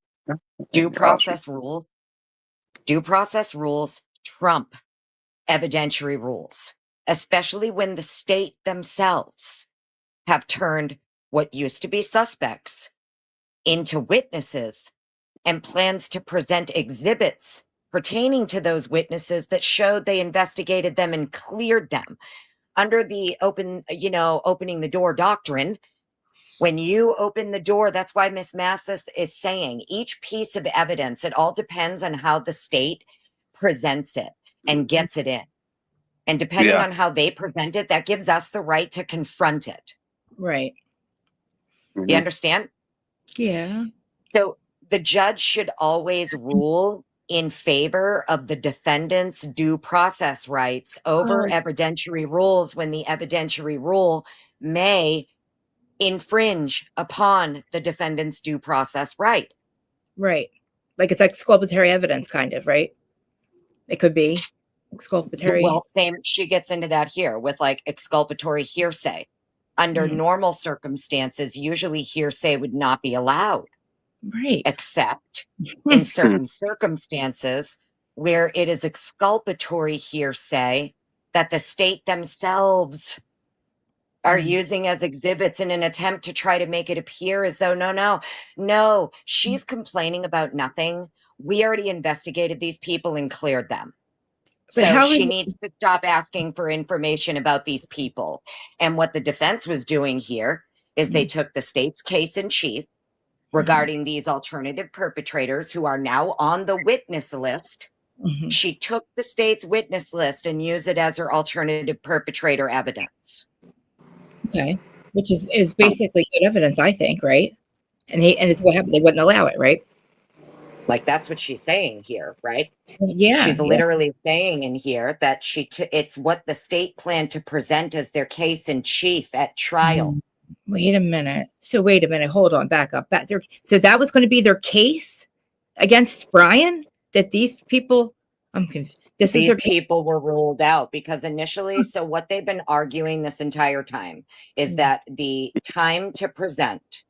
Speaker 2: Due process rules trump evidentiary rules, especially when the state themselves have turned what used to be suspects into witnesses and plans to present exhibits pertaining to those witnesses that showed they investigated them and cleared them under the opening the door doctrine. When you open the door, that's why Miss Mathis is saying each piece of evidence, it all depends on how the state presents it and gets it in. And depending on how they present it, that gives us the right to confront it.
Speaker 3: Right.
Speaker 1: Mhm.
Speaker 2: You understand?
Speaker 3: Yeah.
Speaker 2: So the judge should always rule in favor of the defendant's due process rights over evidentiary rules when the evidentiary rule may infringe upon the defendant's due process right.
Speaker 3: Right. Like it's exculpatory evidence, kind of, right? It could be exculpatory.
Speaker 2: Well, same, she gets into that here with like exculpatory hearsay. Under normal circumstances, usually hearsay would not be allowed.
Speaker 3: Right.
Speaker 2: Except in certain circumstances where it is exculpatory hearsay that the state themselves are using as exhibits in an attempt to try to make it appear as though, no, she's complaining about nothing. We already investigated these people and cleared them. So she needs to stop asking for information about these people. And what the defense was doing here is they took the state's case in chief regarding these alternative perpetrators who are now on the witness list. She took the state's witness list and used it as her alternative perpetrator evidence.
Speaker 3: Okay. Which is basically good evidence, I think, right? And it's what happened. They wouldn't allow it, right?
Speaker 2: Like that's what she's saying here, right?
Speaker 3: Yeah.
Speaker 2: She's literally saying in here that it's what the state planned to present as their case in chief at trial.
Speaker 3: Wait a minute. So wait a minute. Hold on. Back up. So that was going to be their case against Brian? That these people, I'm confused.
Speaker 2: These people were ruled out because initially, so what they've been arguing this entire time is that the time to present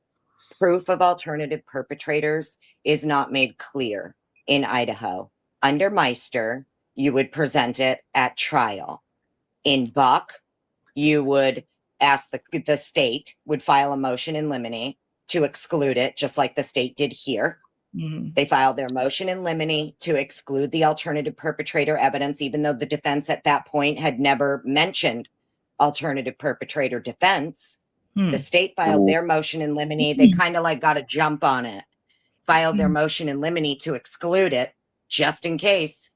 Speaker 2: proof of alternative perpetrators is not made clear in Idaho. Under Meister, you would present it at trial. In Buck, you would ask the state would file a motion in limine to exclude it, just like the state did here. They filed their motion in limine to exclude the alternative perpetrator evidence, even though the defense at that point had never mentioned alternative perpetrator defense. The state filed their motion in limine. They kind of like got a jump on it, filed their motion in limine to exclude it just in case.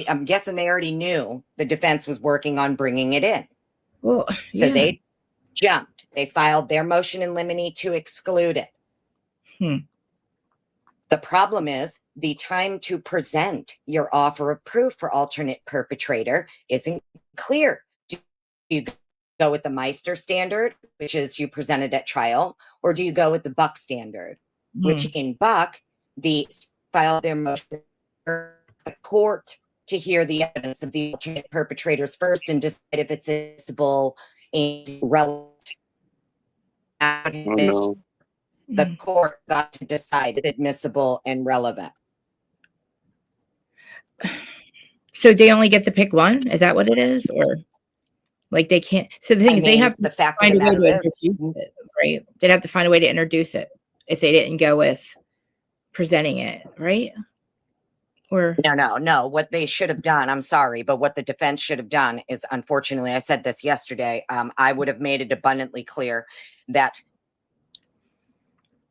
Speaker 2: I'm guessing they already knew the defense was working on bringing it in.
Speaker 3: Well,
Speaker 2: so they jumped. They filed their motion in limine to exclude it. The problem is the time to present your offer of proof for alternate perpetrator isn't clear. Do you go with the Meister standard, which is you presented at trial, or do you go with the Buck standard, which in Buck, the filed their motion for the court to hear the evidence of the alternate perpetrators first and decide if it's admissible and relevant. The court got to decide it's admissible and relevant.
Speaker 3: So they only get to pick one? Is that what it is? Or like they can't? So the thing is, they have to find a way to introduce it, right? They'd have to find a way to introduce it if they didn't go with presenting it, right? Or
Speaker 2: no. What they should have done, I'm sorry, but what the defense should have done is, unfortunately, I said this yesterday, I would have made it abundantly clear that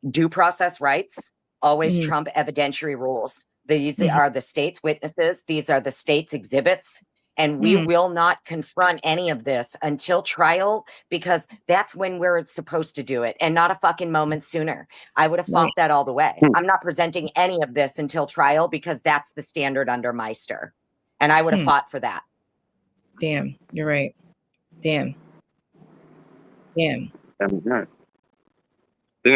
Speaker 2: due process rights always trump evidentiary rules. These are the state's witnesses. These are the state's exhibits. And we will not confront any of this until trial, because that's when we're supposed to do it and not a fucking moment sooner. I would have fought that all the way. I'm not presenting any of this until trial because that's the standard under Meister. And I would have fought for that.
Speaker 3: Damn, you're right. Damn.
Speaker 1: Didn't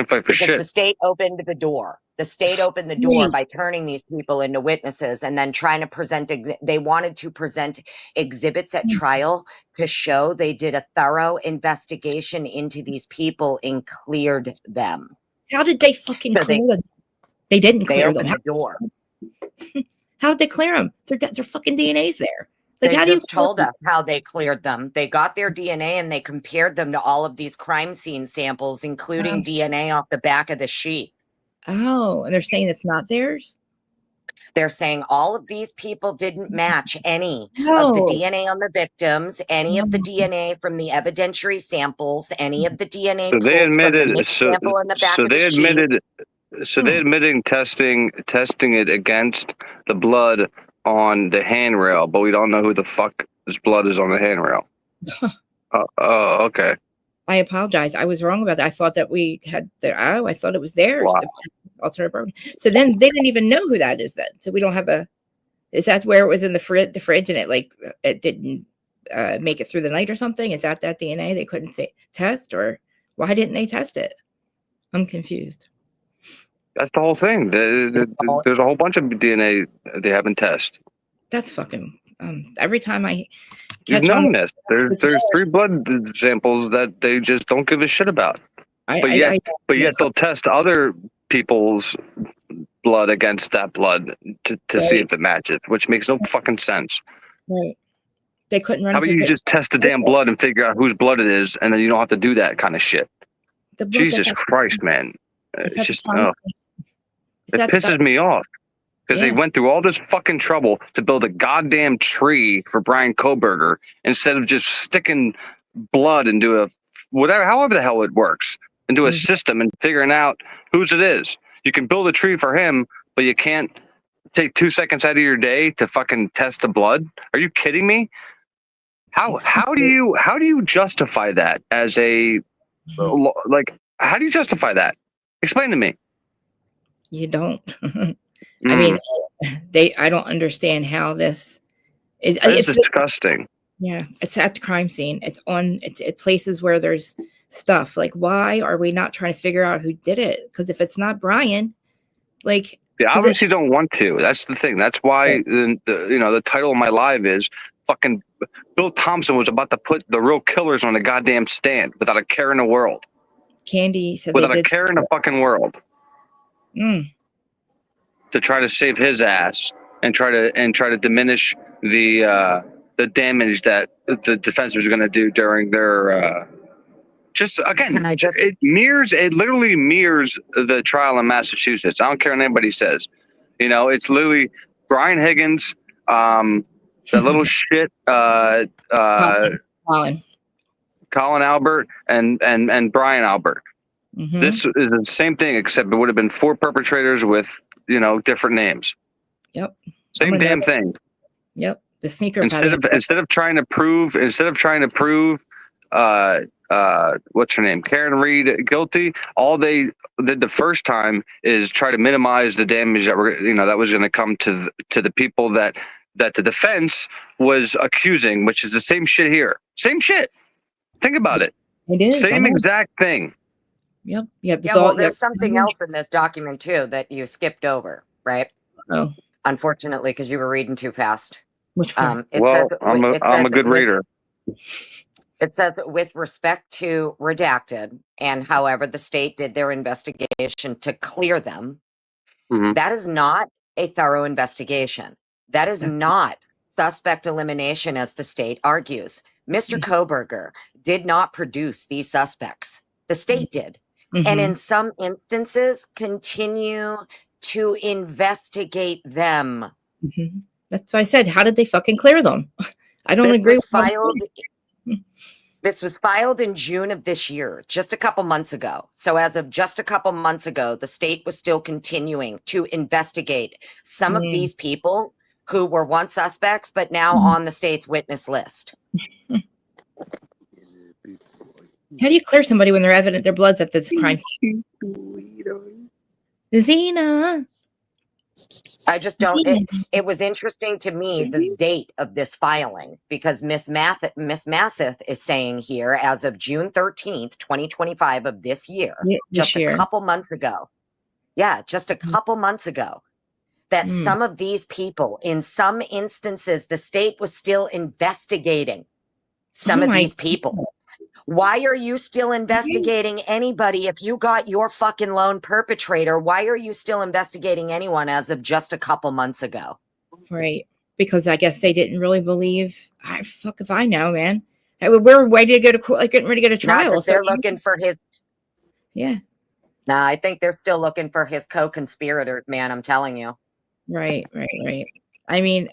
Speaker 1: fight for
Speaker 2: Because
Speaker 1: shit.
Speaker 2: the state opened the door. The state opened the door by turning these people into witnesses and then trying to present. They wanted to present exhibits at trial to show they did a thorough investigation into these people and cleared them.
Speaker 3: How did they fucking clear them? They didn't clear them.
Speaker 2: They opened the door.
Speaker 3: How did they clear them? Their fucking DNA's there. Like,
Speaker 2: They
Speaker 3: how
Speaker 2: just told us how they cleared them. They got their DNA and they compared them to all of these crime scene samples, including DNA off the back of the sheet.
Speaker 3: Oh, and they're saying it's not theirs?
Speaker 2: They're saying all of these people didn't match any of the DNA on the victims, any of the DNA from the evidentiary samples, any of the DNA
Speaker 1: So they admitted.
Speaker 2: sample in the back of the sheet.
Speaker 1: So they admitting testing it against the blood on the handrail, but we don't know who the fuck's blood is on the handrail. Oh, okay.
Speaker 3: I apologize. I was wrong about that. I thought that we had their. Oh, I thought it was theirs.
Speaker 1: Wow.
Speaker 3: The alternative. So then they didn't even know who that is. Then, so we don't have a. Is that where it was in the fridge and it didn't make it through the night or something? Is that DNA they couldn't test, or why didn't they test it? I'm confused.
Speaker 1: That's the whole thing. There's a whole bunch of DNA they haven't tested.
Speaker 3: That's fucking. Every time I
Speaker 1: You've
Speaker 3: catch
Speaker 1: known
Speaker 3: on,
Speaker 1: this. There's 3 blood samples that they just don't give a shit about. But yet they'll test other people's blood against that blood to see if it matches, which makes no fucking sense.
Speaker 3: Right. They couldn't run.
Speaker 1: How about you just test the damn blood and figure out whose blood it is, and then you don't have to do that kind of shit. Jesus Christ, man. It's just, it pisses me off. Because they went through all this fucking trouble to build a goddamn tree for Brian Kohberger instead of just sticking blood into a however the hell it works, into a system and figuring out whose it is. You can build a tree for him, but you can't take 2 seconds out of your day to fucking test the blood. Are you kidding me? How do you justify that as a how do you justify that? Explain to me.
Speaker 3: You don't. I mean, I don't understand how this is.
Speaker 1: It's disgusting.
Speaker 3: Yeah, it's at the crime scene. It's at places where there's stuff. Like, why are we not trying to figure out who did it? Because if it's not Brian, like,
Speaker 1: they obviously don't want to. That's the thing. That's why the title of my live is fucking Bill Thompson was about to put the real killers on the goddamn stand without a care in the world.
Speaker 3: Candy said
Speaker 1: without a care in the fucking world. To try to save his ass and try to diminish the damage that the defense was going to do during their it literally mirrors the trial in Massachusetts. I don't care what anybody says. It's literally Brian Higgins, the little shit Colin Albert and Brian Albert. This is the same thing, except it would have been 4 perpetrators with different names.
Speaker 3: Yep.
Speaker 1: Same damn thing.
Speaker 3: Yep. The sneaker.
Speaker 1: Instead of trying to prove what's her name, Karen Reed, guilty, all they did the first time is try to minimize the damage that that was going to come to the people that the defense was accusing, which is the same shit here. Same shit. Think about it.
Speaker 3: It is
Speaker 1: same exact thing.
Speaker 3: Yep.
Speaker 2: There's something else in this document too that you skipped over, right?
Speaker 3: Oh,
Speaker 2: unfortunately, because you were reading too fast.
Speaker 3: Which one?
Speaker 1: I'm a good reader.
Speaker 2: It says, with respect to redacted, and however the state did their investigation to clear them, that is not a thorough investigation. That is not suspect elimination, as the state argues. Mr. Kohberger did not produce these suspects. The state did. And in some instances, continue to investigate them.
Speaker 3: That's why I said, how did they fucking clear them? I don't agree with
Speaker 2: This was filed in June of this year, just a couple months ago. So as of just a couple months ago, the state was still continuing to investigate some of these people who were once suspects, but now on the state's witness list.
Speaker 3: How do you clear somebody when their blood's at this crime scene? Zena.
Speaker 2: I just don't. It was interesting to me the date of this filing because Miss Masseth is saying here as of June 13th, 2025 of this year, just a couple months ago. Yeah, just a couple months ago, that some of these people, in some instances, the state was still investigating some of these people. Why are you still investigating anybody if you got your fucking lone perpetrator? Why are you still investigating anyone as of just a couple months ago?
Speaker 3: Right. Because I guess they didn't really believe. Fuck if I know, man. We're ready to go to court, like getting ready to go to trial.
Speaker 2: They're looking for his.
Speaker 3: Yeah.
Speaker 2: Nah, I think they're still looking for his co-conspirators, man. I'm telling you.
Speaker 3: Right. I mean,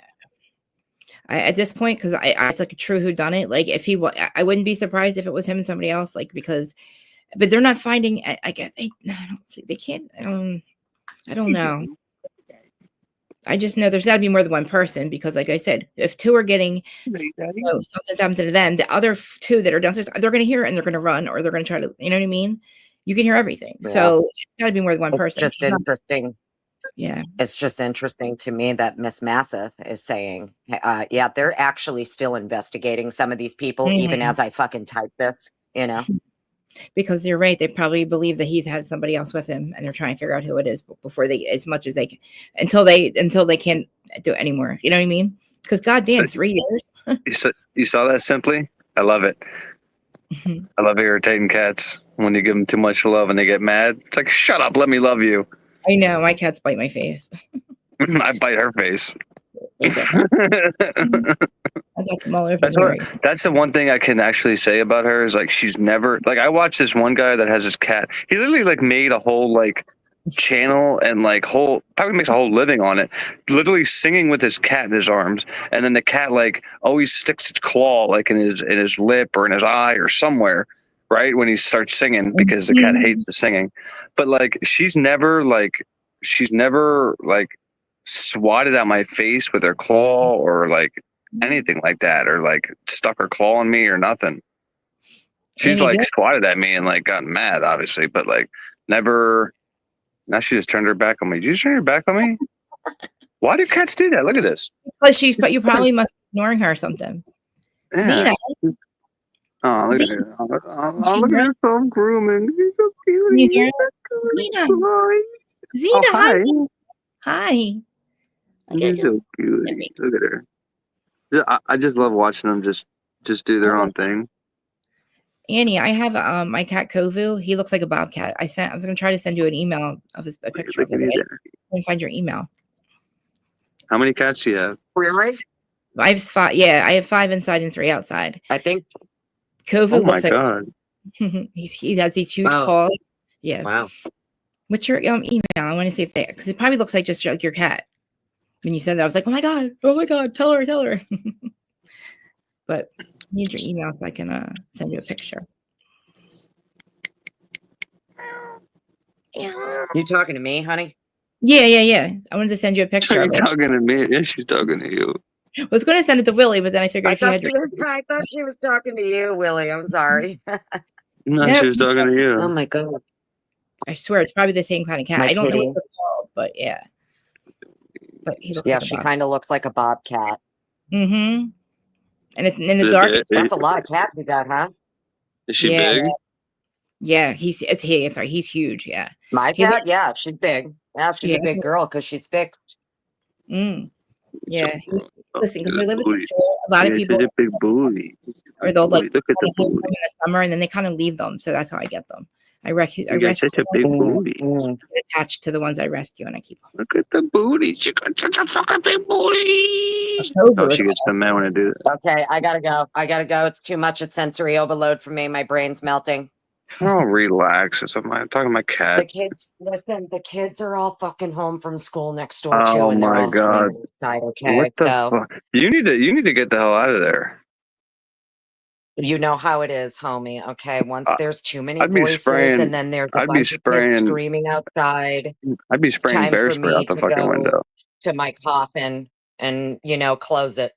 Speaker 3: at this point, because it's like a true whodunit. Like if I wouldn't be surprised if it was him and somebody else. Like but they're not finding. I guess they can't. I don't know. I just know there's got to be more than one person because, like I said, if two are getting something's happened to them, the other two that are downstairs, they're going to hear it and they're going to run or they're going to try to. You know what I mean? You can hear everything, so it's got to be more than one person.
Speaker 2: Just interesting.
Speaker 3: Yeah.
Speaker 2: It's just interesting to me that Miss Masseth is saying, yeah, they're actually still investigating some of these people, even as I fucking type this, you know?
Speaker 3: Because you're right. They probably believe that he's had somebody else with him and they're trying to figure out who it is before as much as they can, until they can't do it anymore. You know what I mean? Because goddamn, 3 years.
Speaker 1: You saw that Simply? I love it. I love irritating cats when you give them too much love and they get mad. It's like, shut up, let me love you.
Speaker 3: I know, my cats bite my face.
Speaker 1: I bite her face.
Speaker 3: I got them all over
Speaker 1: that's the one thing I can actually say about her is like she's never like I watched this one guy that has his cat. He literally like made a whole like channel and like probably makes a whole living on it, literally singing with his cat in his arms, and then the cat like always sticks its claw like in his lip or in his eye or somewhere, right, when he starts singing because the cat hates the singing. But like she's never swatted at my face with her claw or like anything like that, or like stuck her claw on me or nothing. She's like swatted at me and like gotten mad, obviously, but like never. Now she just turned her back on me. Did you just turn your back on me? Why do cats do that? Look at this.
Speaker 3: But you probably must be ignoring her or something.
Speaker 1: Yeah.
Speaker 3: Zena.
Speaker 1: Oh, look at her. Oh, look at her. So grooming. She's so cute.
Speaker 3: Can you hear her? Zena. Zena,
Speaker 1: hi.
Speaker 3: Hi.
Speaker 1: She's so cute. Look at her. I just love watching them just do their own thing.
Speaker 3: Annie, I have my cat Kovu. He looks like a bobcat. I was going to try to send you an email of a picture of him. I didn't find your email.
Speaker 1: How many cats do you have?
Speaker 2: Really?
Speaker 3: I have 5. Yeah, I have 5 inside and 3 outside.
Speaker 2: I think
Speaker 3: Kovu looks like.
Speaker 1: God.
Speaker 3: he has these huge paws. Yeah.
Speaker 2: Wow.
Speaker 3: What's your email? I want to see if because it probably looks like just like your cat. When you said that, I was like, oh my god, tell her. But I need your email so I can send you a picture.
Speaker 2: You talking to me, honey?
Speaker 3: Yeah. I wanted to send you a picture.
Speaker 1: Are you talking to me? Yeah, she's talking to you.
Speaker 3: I was going to send it to Willie, but then I figured
Speaker 2: I thought she was talking to you, Willie. I'm sorry.
Speaker 1: No, she was talking to you.
Speaker 2: Oh my god.
Speaker 3: I swear it's probably the same kind of cat. I don't know what it's called, but yeah. But he looks like
Speaker 2: she kind of looks like a bobcat.
Speaker 3: Mm-hmm. And in the dark,
Speaker 2: that's a lot of cats you got, huh?
Speaker 1: Is she big?
Speaker 3: Yeah, he's huge. Yeah,
Speaker 2: my cat, she's big. Yeah, she's a big girl because she's fixed.
Speaker 3: Yeah, listen, because we live in the store, a lot of people
Speaker 1: a big booty.
Speaker 3: Or they'll like
Speaker 1: look at the booty
Speaker 3: in the summer, and then they kind of leave them. So that's how I get them. I rescue
Speaker 1: such a big booty.
Speaker 3: Attached to the ones I rescue, and I keep them.
Speaker 1: Look at the booty. She got such a fucking big booty. Oh, she gets the man when I do that.
Speaker 2: Okay, I gotta go. It's too much. It's sensory overload for me. My brain's melting.
Speaker 1: Oh, relax. I'm talking to my cat.
Speaker 2: The kids are all fucking home from school next door too, and they're all
Speaker 1: God.
Speaker 2: Inside. Okay, what the
Speaker 1: fuck? You need to get the hell out of there.
Speaker 2: You know how it is, homie. Okay, once there's too many voices, and then there's a bunch of kids screaming outside.
Speaker 1: I'd be spraying bear spray out the fucking window.
Speaker 2: To my coffin. and close it.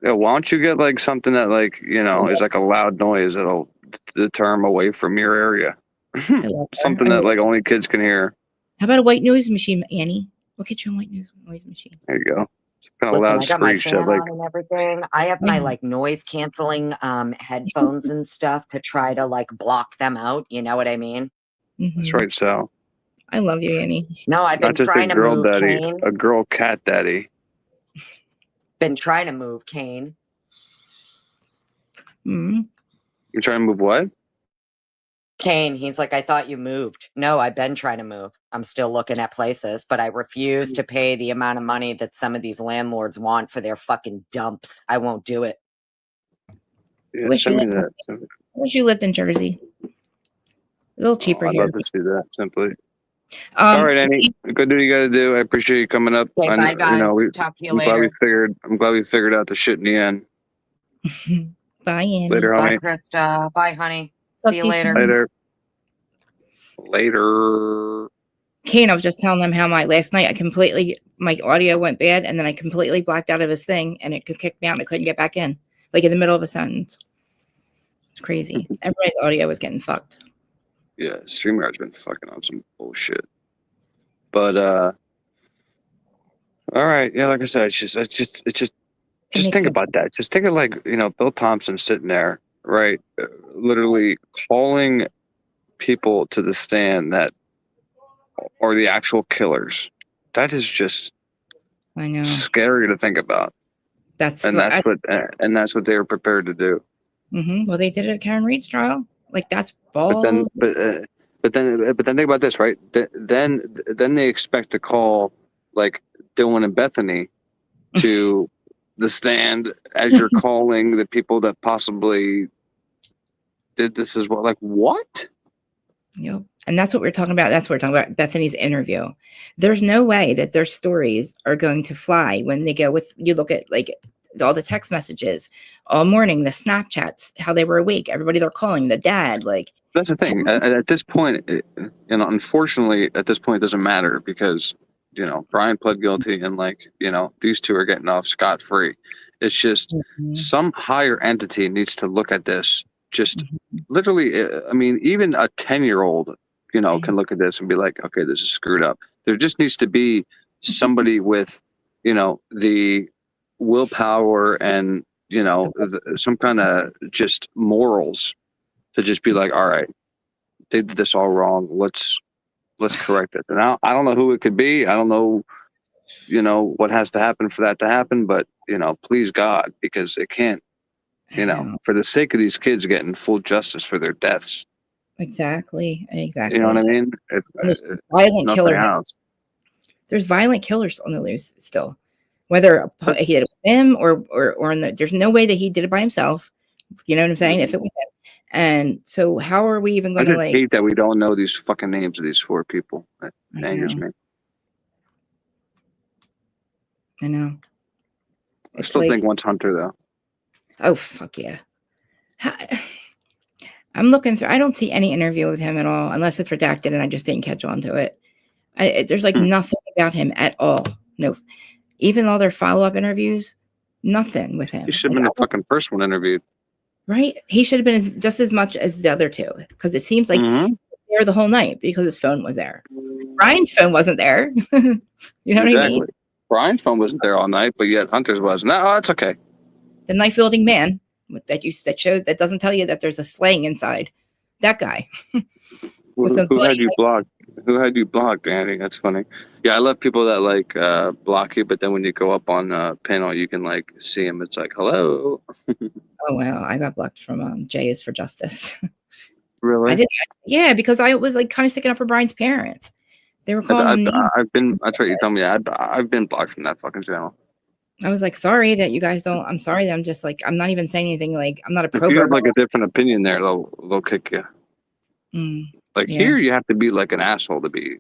Speaker 1: Yeah, why don't you get like something that like is like a loud noise that'll deter them away from your area?
Speaker 3: I love her.
Speaker 1: Something that like only kids can hear.
Speaker 3: How about a white noise machine, Annie? We'll get you a white noise machine.
Speaker 1: There you go. Kind of
Speaker 2: Listen,
Speaker 1: loud
Speaker 2: I got my
Speaker 1: screech
Speaker 2: fan
Speaker 1: that like
Speaker 2: on and everything. I have my like noise canceling headphones and stuff to try to like block them out. You know what I mean?
Speaker 1: that's right, Sal.
Speaker 3: I love you, Annie.
Speaker 2: No, I've been
Speaker 1: Not just a
Speaker 2: trying to
Speaker 1: girl
Speaker 2: move,
Speaker 1: daddy,
Speaker 2: Kane.
Speaker 1: a girl cat daddy.
Speaker 2: Been trying to move, Kane.
Speaker 3: Mm-hmm.
Speaker 1: You're trying to move what?
Speaker 2: Kane, he's like, I thought you moved. No, I've been trying to move. I'm still looking at places, but I refuse to pay the amount of money that some of these landlords want for their fucking dumps. I won't do it.
Speaker 1: Yeah, send me that.
Speaker 3: I wish you lived in Jersey. A little cheaper
Speaker 1: I'd
Speaker 3: here.
Speaker 1: love to see that. Simply. All right, Annie. Go do what you got to do. I appreciate you coming up.
Speaker 2: Okay, bye, guys. Talk to you later.
Speaker 1: I'm glad we figured out the shit in the end.
Speaker 3: Bye, Annie.
Speaker 1: Later,
Speaker 2: Bye,
Speaker 1: homie.
Speaker 2: Krista. Bye, honey.
Speaker 3: Talk
Speaker 2: See you
Speaker 3: to you
Speaker 2: later.
Speaker 1: Later.
Speaker 3: Kane, I was just telling them how last night my audio went bad, and then I completely blacked out of his thing, and it could kick me out, and I couldn't get back in, like in the middle of a sentence. It's crazy. Everybody's audio was getting fucked.
Speaker 1: Yeah, StreamYard's been fucking on some bullshit. But all right, yeah, like I said, just think about that. Just think of like Bill Thompson sitting there, right, literally calling people to the stand that are the actual killers. That is just
Speaker 3: I know
Speaker 1: scary to think about. That's what they were prepared to do.
Speaker 3: Well, they did it at Karen Reed's trial. Like that's balls.
Speaker 1: But then think about this, right? Then they expect to call like Dylan and Bethany to the stand as you're calling the people that possibly did this as well. Like what?
Speaker 3: Yep. And that's what we're talking about. That's what we're talking about. Bethany's interview. There's no way that their stories are going to fly when they go with, you look at like all the text messages all morning, the Snapchats, how they were awake, everybody they're calling, the dad, like.
Speaker 1: That's the thing. At this point, unfortunately, at this point, it doesn't matter because, Brian pled guilty and these two are getting off scot-free. It's just some higher entity needs to look at this. Just literally, I mean, even a 10-year-old, can look at this and be like, okay, this is screwed up. There just needs to be somebody with, the willpower and, some kind of just morals to just be like, all right, they did this all wrong. Let's correct it. And I don't know who it could be. I don't know, what has to happen for that to happen, but, please God, because it can't, for the sake of these kids getting full justice for their deaths.
Speaker 3: Exactly.
Speaker 1: You know what I mean?
Speaker 3: There's violent killers. There's violent killers on the loose still. Whether he did it with him or there's no way that he did it by himself. You know what I'm saying? If it was him. And so how are we even going to
Speaker 1: hate that we don't know these fucking names of these 4 people. That angers me.
Speaker 3: I know.
Speaker 1: I still think one's Hunter though.
Speaker 3: Oh fuck yeah. I'm looking through. I don't see any interview with him at all, unless it's redacted and I just didn't catch on to it. There's like nothing about him at all. No, even all their follow-up interviews, nothing with him.
Speaker 1: He should have been the fucking first one interviewed.
Speaker 3: Right? He should have been just as much as the other two, because it seems like he was there the whole night because his phone was there. Brian's phone wasn't there. You know what I mean?
Speaker 1: Brian's phone wasn't there all night, but yet Hunter's was. No, that's okay.
Speaker 3: The knife-wielding man that doesn't tell you that there's a slaying inside. That guy.
Speaker 1: Who had you blocked? Who had you blocked, Andy? That's funny. Yeah, I love people that block you, but then when you go up on a panel, you can see them. It's like, hello.
Speaker 3: Oh wow, I got blocked from Jay is for Justice.
Speaker 1: Really?
Speaker 3: I did. Yeah, because I was kind of sticking up for Brian's parents. They were calling him.
Speaker 1: That's what you tell me. I've been blocked from that fucking channel. I
Speaker 3: was like, sorry that you guys don't. I'm sorry that I'm just I'm not even saying anything. I'm not a pro.
Speaker 1: If you have a different opinion there, they'll kick you. Here, you have to be an asshole to be,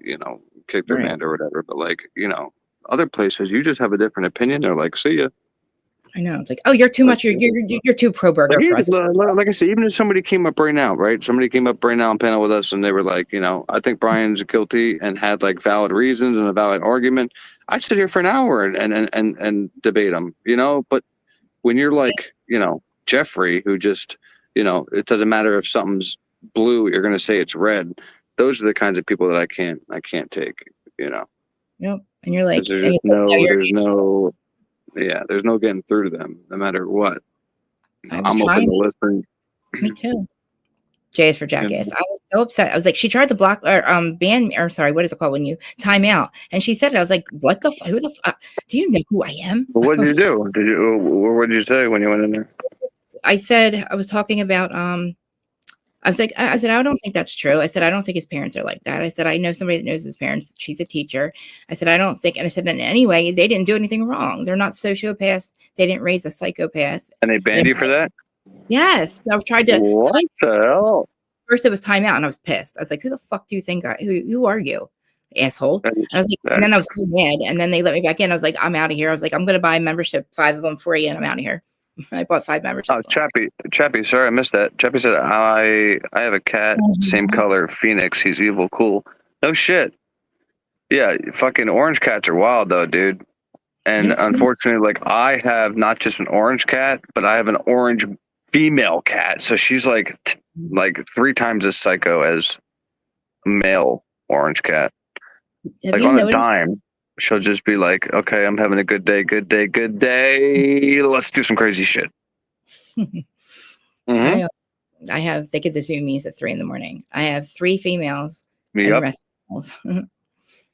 Speaker 1: kicked or banned or whatever. But other places, you just have a different opinion. They're like, see ya.
Speaker 3: I know. It's like, oh, you're too much. You're too pro burger for us.
Speaker 1: Like I said, even if somebody came up right now, right? Somebody came up right now on panel with us, and they were like, I think Brian's guilty and had valid reasons and a valid argument. I'd sit here for an hour and debate them, but when you're like, Jeffrey, who just, it doesn't matter if something's blue, you're going to say it's red. Those are the kinds of people that I can't take,
Speaker 3: Yep. And you're like,
Speaker 1: 'cause there's just there's no getting through to them no matter what. I'm open to listen.
Speaker 3: Me too. J is for jackass. I was so upset. I was like, she tried to block or ban, or sorry, what is it called when you time out? And she said it. I was like, what the who the do you know who I am?
Speaker 1: What did you do? What did you say when you went in there?
Speaker 3: I said I was talking about I said I don't think that's true. I said I don't think his parents are like that. I said I know somebody that knows his parents. She's a teacher. I said I don't think, and I said in any way they didn't do anything wrong. They're not sociopaths. They didn't raise a psychopath.
Speaker 1: And they banned you for that?
Speaker 3: Yes, I tried to.
Speaker 1: What the hell?
Speaker 3: First, it was timeout, and I was pissed. I was like, "Who the fuck do you think? Who are you, asshole?" And I was like, and then I was so mad, and then they let me back in. I was like, "I'm out of here." I was like, "I'm gonna buy a membership, 5 of them for you, and I'm out of here." I bought 5 memberships.
Speaker 1: Oh, Chappie, sorry I missed that. Chappie said I have a cat, same color, Phoenix. He's evil, cool. No shit. Yeah, fucking orange cats are wild though, dude. And unfortunately, like I have not just an orange cat, but I have an orange female cat. So she's like 3 times as psycho as a male orange cat. Like on a dime, she'll just be like, okay, I'm having a good day. Let's do some crazy shit.
Speaker 3: I have, they get the zoomies at 3 a.m. I have 3 females and the rest males.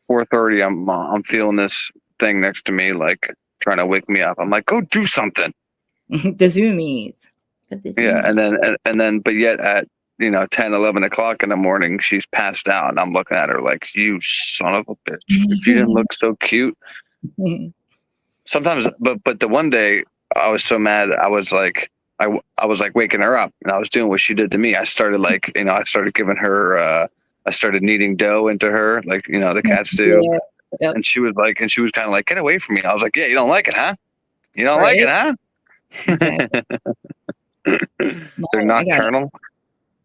Speaker 1: 4:30, I'm feeling this thing next to me, like trying to wake me up. I'm like, go do something.
Speaker 3: The zoomies.
Speaker 1: Yeah, and then, but yet at 10, 11 o'clock in the morning, she's passed out, and I'm looking at her like, you son of a bitch. If you didn't look so cute. Sometimes, but the one day I was so mad, I was like waking her up, and I was doing what she did to me. I started I started giving her, I started kneading dough into her, like the cats do. Yeah. Yep. And she was kind of like, get away from me. I was like, yeah, you don't like it, huh? You don't like it, huh?
Speaker 3: Exactly.
Speaker 1: They're nocturnal.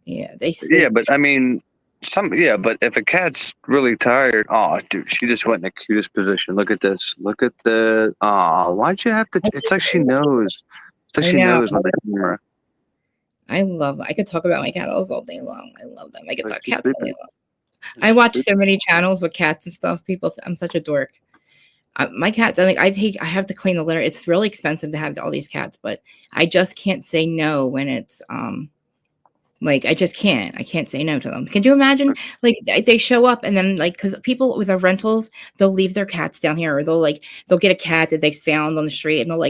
Speaker 3: Yeah, they sleep.
Speaker 1: Yeah, but I mean, but if a cat's really tired, oh, dude, she just went in the cutest position. Look at this. Look at the. Oh, why'd you have to? It's like she knows. It's like she knows on the camera.
Speaker 3: I could talk about my cat all day long. I love them. I could talk cats all day long. I watch so many channels with cats and stuff. I'm such a dork. My cats, I have to clean the litter. It's really expensive to have all these cats, but I just can't say no when it's I just can't. I can't say no to them. Can you imagine? Like they show up and then because people with their rentals, they'll leave their cats down here, or they'll get a cat that they found on the street and they'll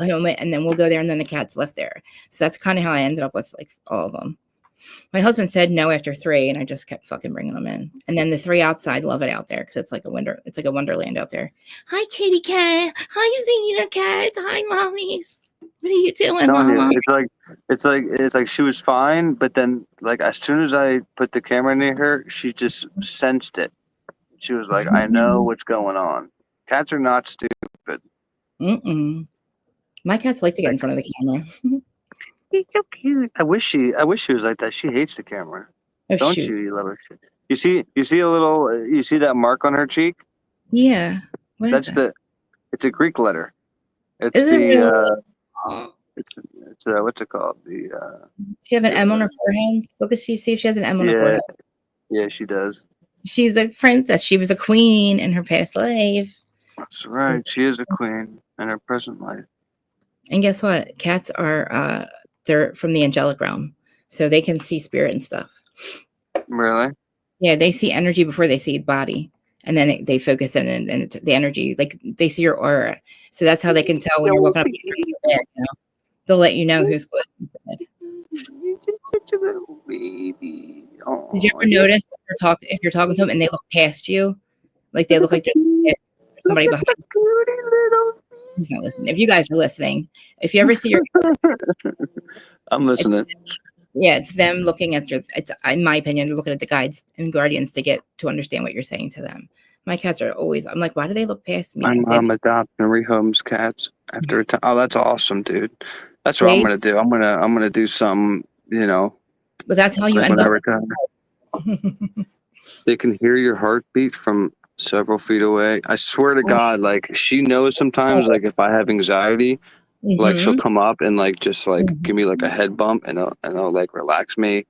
Speaker 3: home it, and then we'll go there and then the cat's left there. So that's kind of how I ended up with all of them. My husband said no after 3, and I just kept fucking bringing them in. And then the 3 outside love it out there because it's like a wonderland out there. Hi, kitty cat. Hi, Zena cat. Hi, mommies. What are you doing, Mama?
Speaker 1: It's like she was fine, but then as soon as I put the camera near her, she just sensed it. She was like, I know what's going on. Cats are not stupid.
Speaker 3: My cats like to get in front of the camera.
Speaker 1: He's so cute. I wish she was like that. She hates the camera.
Speaker 3: Oh,
Speaker 1: don't
Speaker 3: shoot.
Speaker 1: you love her? You see that mark on her cheek?
Speaker 3: Yeah.
Speaker 1: It's a Greek letter. It's it's what's it called?
Speaker 3: She have an M on her forehead. Look at see if she has an M on her forehead.
Speaker 1: Yeah, she does.
Speaker 3: She's a princess. She was a queen in her past life.
Speaker 1: That's right. She is a queen in her present life.
Speaker 3: And guess what? Cats are they're from the angelic realm, so they can see spirit and stuff.
Speaker 1: Really?
Speaker 3: Yeah, they see energy before they see body, and then they focus in and the energy, they see your aura. So that's how they can tell when you're waking up. They'll let you know who's good.
Speaker 1: You're such a little baby. Oh,
Speaker 3: did you ever notice if you're talking to them and they look past you, like they look like there's somebody behind you? He's not listening. If you guys are listening, if you ever see your
Speaker 1: I'm listening.
Speaker 3: It's them looking at it's in my opinion, they're looking at the guides and guardians to understand what you're saying to them. My cats are always, I'm like, why do they look past me?
Speaker 1: My mom adopts and rehomes cats after a time. Oh, that's awesome, dude. That's what I'm gonna do. I'm gonna do something,
Speaker 3: But that's how you end up.
Speaker 1: They can hear your heartbeat from several feet away. I swear to God, like she knows sometimes, like if I have anxiety, like she'll come up and like just like give me like a head bump and it'll like relax me.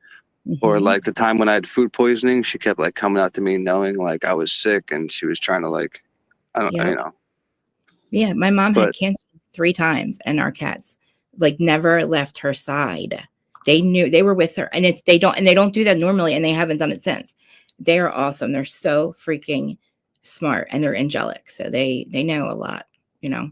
Speaker 1: Or like the time when I had food poisoning, she kept like coming out to me knowing like I was sick and she was trying to like, I don't, you know.
Speaker 3: Yeah, my mom had
Speaker 1: But
Speaker 3: cancer 3 times, and our cats like never left her side. They knew they were with her, and they don't do that normally, and they haven't done it since. They are awesome. They're so freaking smart, and they're angelic, so they know a lot, you know.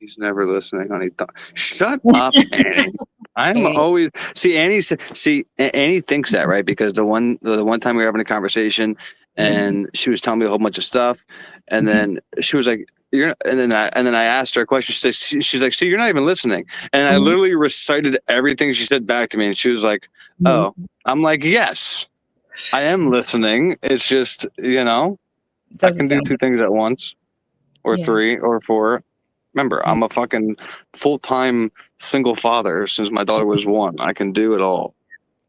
Speaker 1: he's never listening, honey. Shut up, Annie. I'm always Annie thinks that, right? Because the one time we were having a conversation and she was telling me a whole bunch of stuff, and then she was like, and then I asked her a question. She's like, see, you're not even listening. And I literally recited everything she said back to me, and she was like, oh. I'm like, yes, I am listening. It's just, you know, I can do 2 things at once, or 3 or 4. Remember, I'm a fucking full-time single father since my daughter was 1. I can do it all.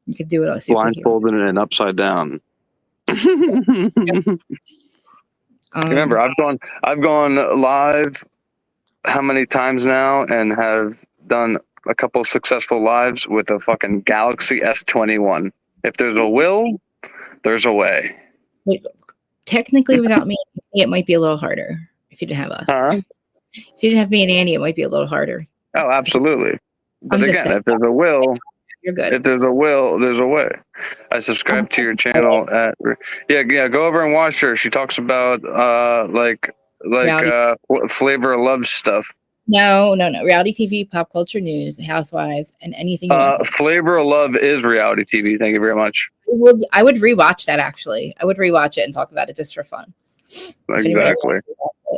Speaker 3: You can do it all.
Speaker 1: Blindfolded and upside down. Remember, I've gone live how many times now and have done a couple successful lives with a fucking Galaxy S21. If there's a will, there's a way.
Speaker 3: Wait, technically, without me, it might be a little harder if you didn't have us.
Speaker 1: Huh?
Speaker 3: If you didn't have me and Andy, it might be a little harder.
Speaker 1: Oh, absolutely. But again, if there's a will,
Speaker 3: you're good.
Speaker 1: If there's a will, there's a way. I subscribe to your channel at go over and watch her. She talks about flavor of love stuff.
Speaker 3: No. Reality TV, pop culture news, housewives, and anything you want.
Speaker 1: Flavor of Love is reality TV. Thank you very much.
Speaker 3: I would rewatch that, actually. I would rewatch it and talk about it just for fun.
Speaker 1: Exactly.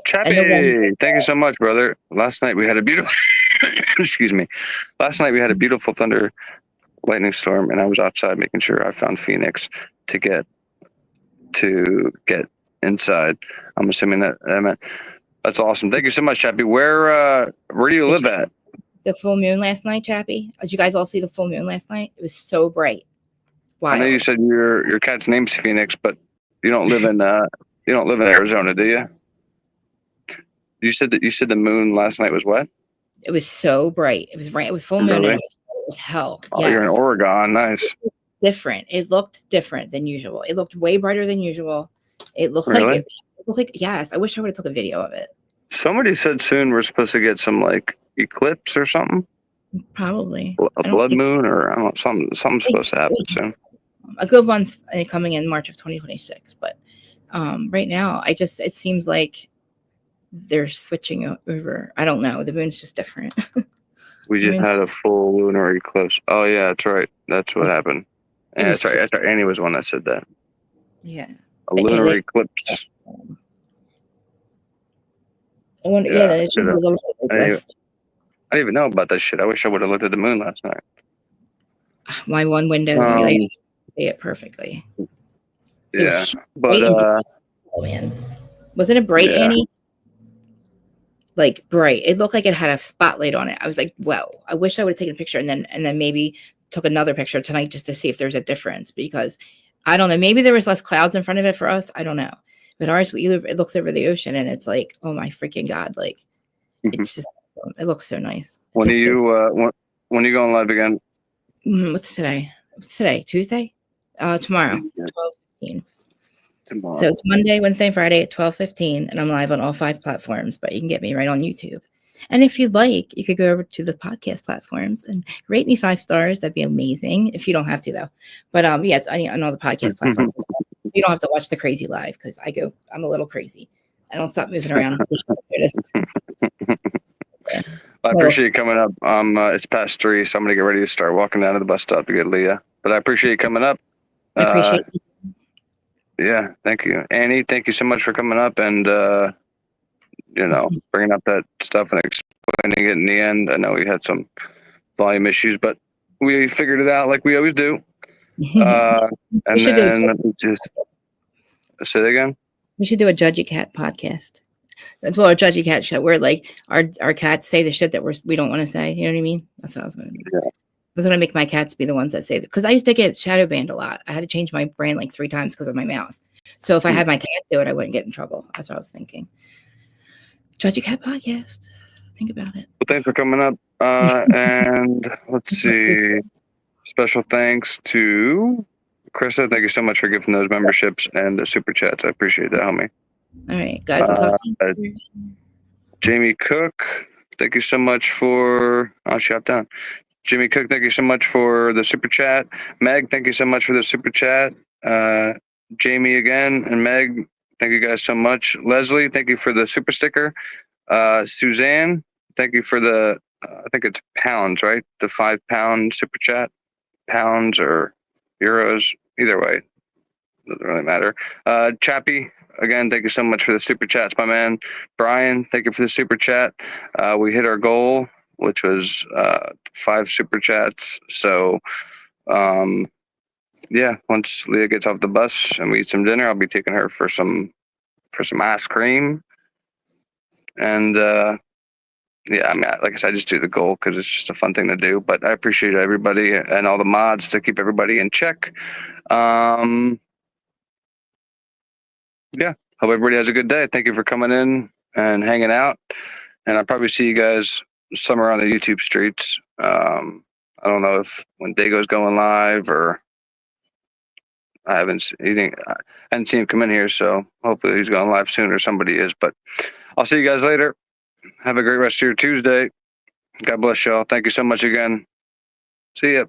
Speaker 1: Chappie, thank you so much, brother. Last night we had a beautiful excuse me. Last night we had a beautiful thunder lightning storm, and I was outside making sure I found Phoenix to get inside. I'm assuming that meant that's awesome. Thank you so much, Chappie. Where do you live at?
Speaker 3: The full moon last night, Chappie. Did you guys all see the full moon last night? It was so bright. Wild.
Speaker 1: I know you said your cat's name's Phoenix, but you don't live in Arizona, do you? You said the moon last night was what?
Speaker 3: It was so bright. It was right. It was full moon.
Speaker 1: Really?
Speaker 3: And it was hell.
Speaker 1: Oh, yes. You're in Oregon. Nice.
Speaker 3: Different. It looked different than usual. It looked way brighter than usual. It looked like yes. I wish I would have took a video of it.
Speaker 1: Somebody said soon we're supposed to get some like eclipse or something.
Speaker 3: Probably
Speaker 1: a blood moon or I don't know, something's supposed to happen soon.
Speaker 3: A good one's coming in March of 2026, but right now it seems like they're switching over. I don't know. The moon's just different.
Speaker 1: We just had a full lunar eclipse. Oh yeah, that's right. That's what happened. Yeah, that's right. That's right. Annie was the one that said that.
Speaker 3: Yeah.
Speaker 1: A lunar eclipse.
Speaker 3: I wonder. Yeah, that should be a little bit
Speaker 1: I didn't even know about that shit. I wish I would have looked at the moon last night.
Speaker 3: My one window, I see it perfectly.
Speaker 1: Yeah, but
Speaker 3: oh man, wasn't it bright, Annie? Like bright. It looked like it had a spotlight on it. I was like, wow. I wish I would have taken a picture and then maybe took another picture tonight just to see if there's a difference, because I don't know. Maybe there was less clouds in front of it for us. I don't know. But ours, it looks over the ocean, and it's like, oh my freaking God! Like, it's just, it looks so nice.
Speaker 1: When are you going live again?
Speaker 3: What's today? What's today? Tuesday? Tomorrow, 12:15.
Speaker 1: Tomorrow.
Speaker 3: So it's Monday, Wednesday, Friday at 12:15, and I'm live on all 5 platforms. But you can get me right on YouTube. And if you'd like, you could go over to the podcast platforms and rate me 5 stars. That'd be amazing. If you don't have to, though. But yeah, it's on all the podcast platforms. You don't have to watch the crazy live because I'm a little crazy. I don't stop moving around.
Speaker 1: I appreciate you coming up. It's past 3, so I'm gonna get ready to start walking down to the bus stop to get Leah. But I appreciate you coming up.
Speaker 3: I appreciate you.
Speaker 1: Yeah, thank you, Annie. Thank you so much for coming up and bringing up that stuff and explaining it in the end. I know we had some volume issues, but we figured it out like we always do. And then let me just say that again.
Speaker 3: We should do a Judgy Cat podcast. That's what our Judgy Cat show. Where like our cats say the shit that we don't want to say. You know what I mean? That's what I was going to do.
Speaker 1: Yeah.
Speaker 3: I was going to make my cats be the ones that say that, because I used to get shadow banned a lot. I had to change my brand like 3 times because of my mouth. So if I had my cat do it, I wouldn't get in trouble. That's what I was thinking. Judge Your Cat podcast. Think about it.
Speaker 1: Well, thanks for coming up. And let's see. Special thanks to Krista. Thank you so much for giving those memberships and the super chats. I appreciate that, homie.
Speaker 3: All right, guys. I'll talk to you.
Speaker 1: Jamie Cook, thank you so much for. Oh, shut down. Jimmy Cook, thank you so much for the super chat. Meg, thank you so much for the super chat. Jamie again and Meg, thank you guys so much. Leslie, thank you for the super sticker. Suzanne, thank you for the, I think it's pounds, right? The £5 super chat. Pounds or euros, either way, doesn't really matter. Chappie, again, thank you so much for the super chats, my man. Brian, thank you for the super chat. We hit our goal, which was 5 super chats. So, yeah, once Leah gets off the bus and we eat some dinner, I'll be taking her for some ice cream. And yeah, I mean, like I said, I just do the goal because it's just a fun thing to do. But I appreciate everybody and all the mods to keep everybody in check. Yeah, hope everybody has a good day. Thank you for coming in and hanging out. And I'll probably see you guys somewhere on the YouTube streets. I don't know if when Dago's going live or I hadn't seen him come in here, so hopefully he's going live soon or somebody is. But I'll see you guys later. Have a great rest of your Tuesday. God bless y'all. Thank you so much again. See ya.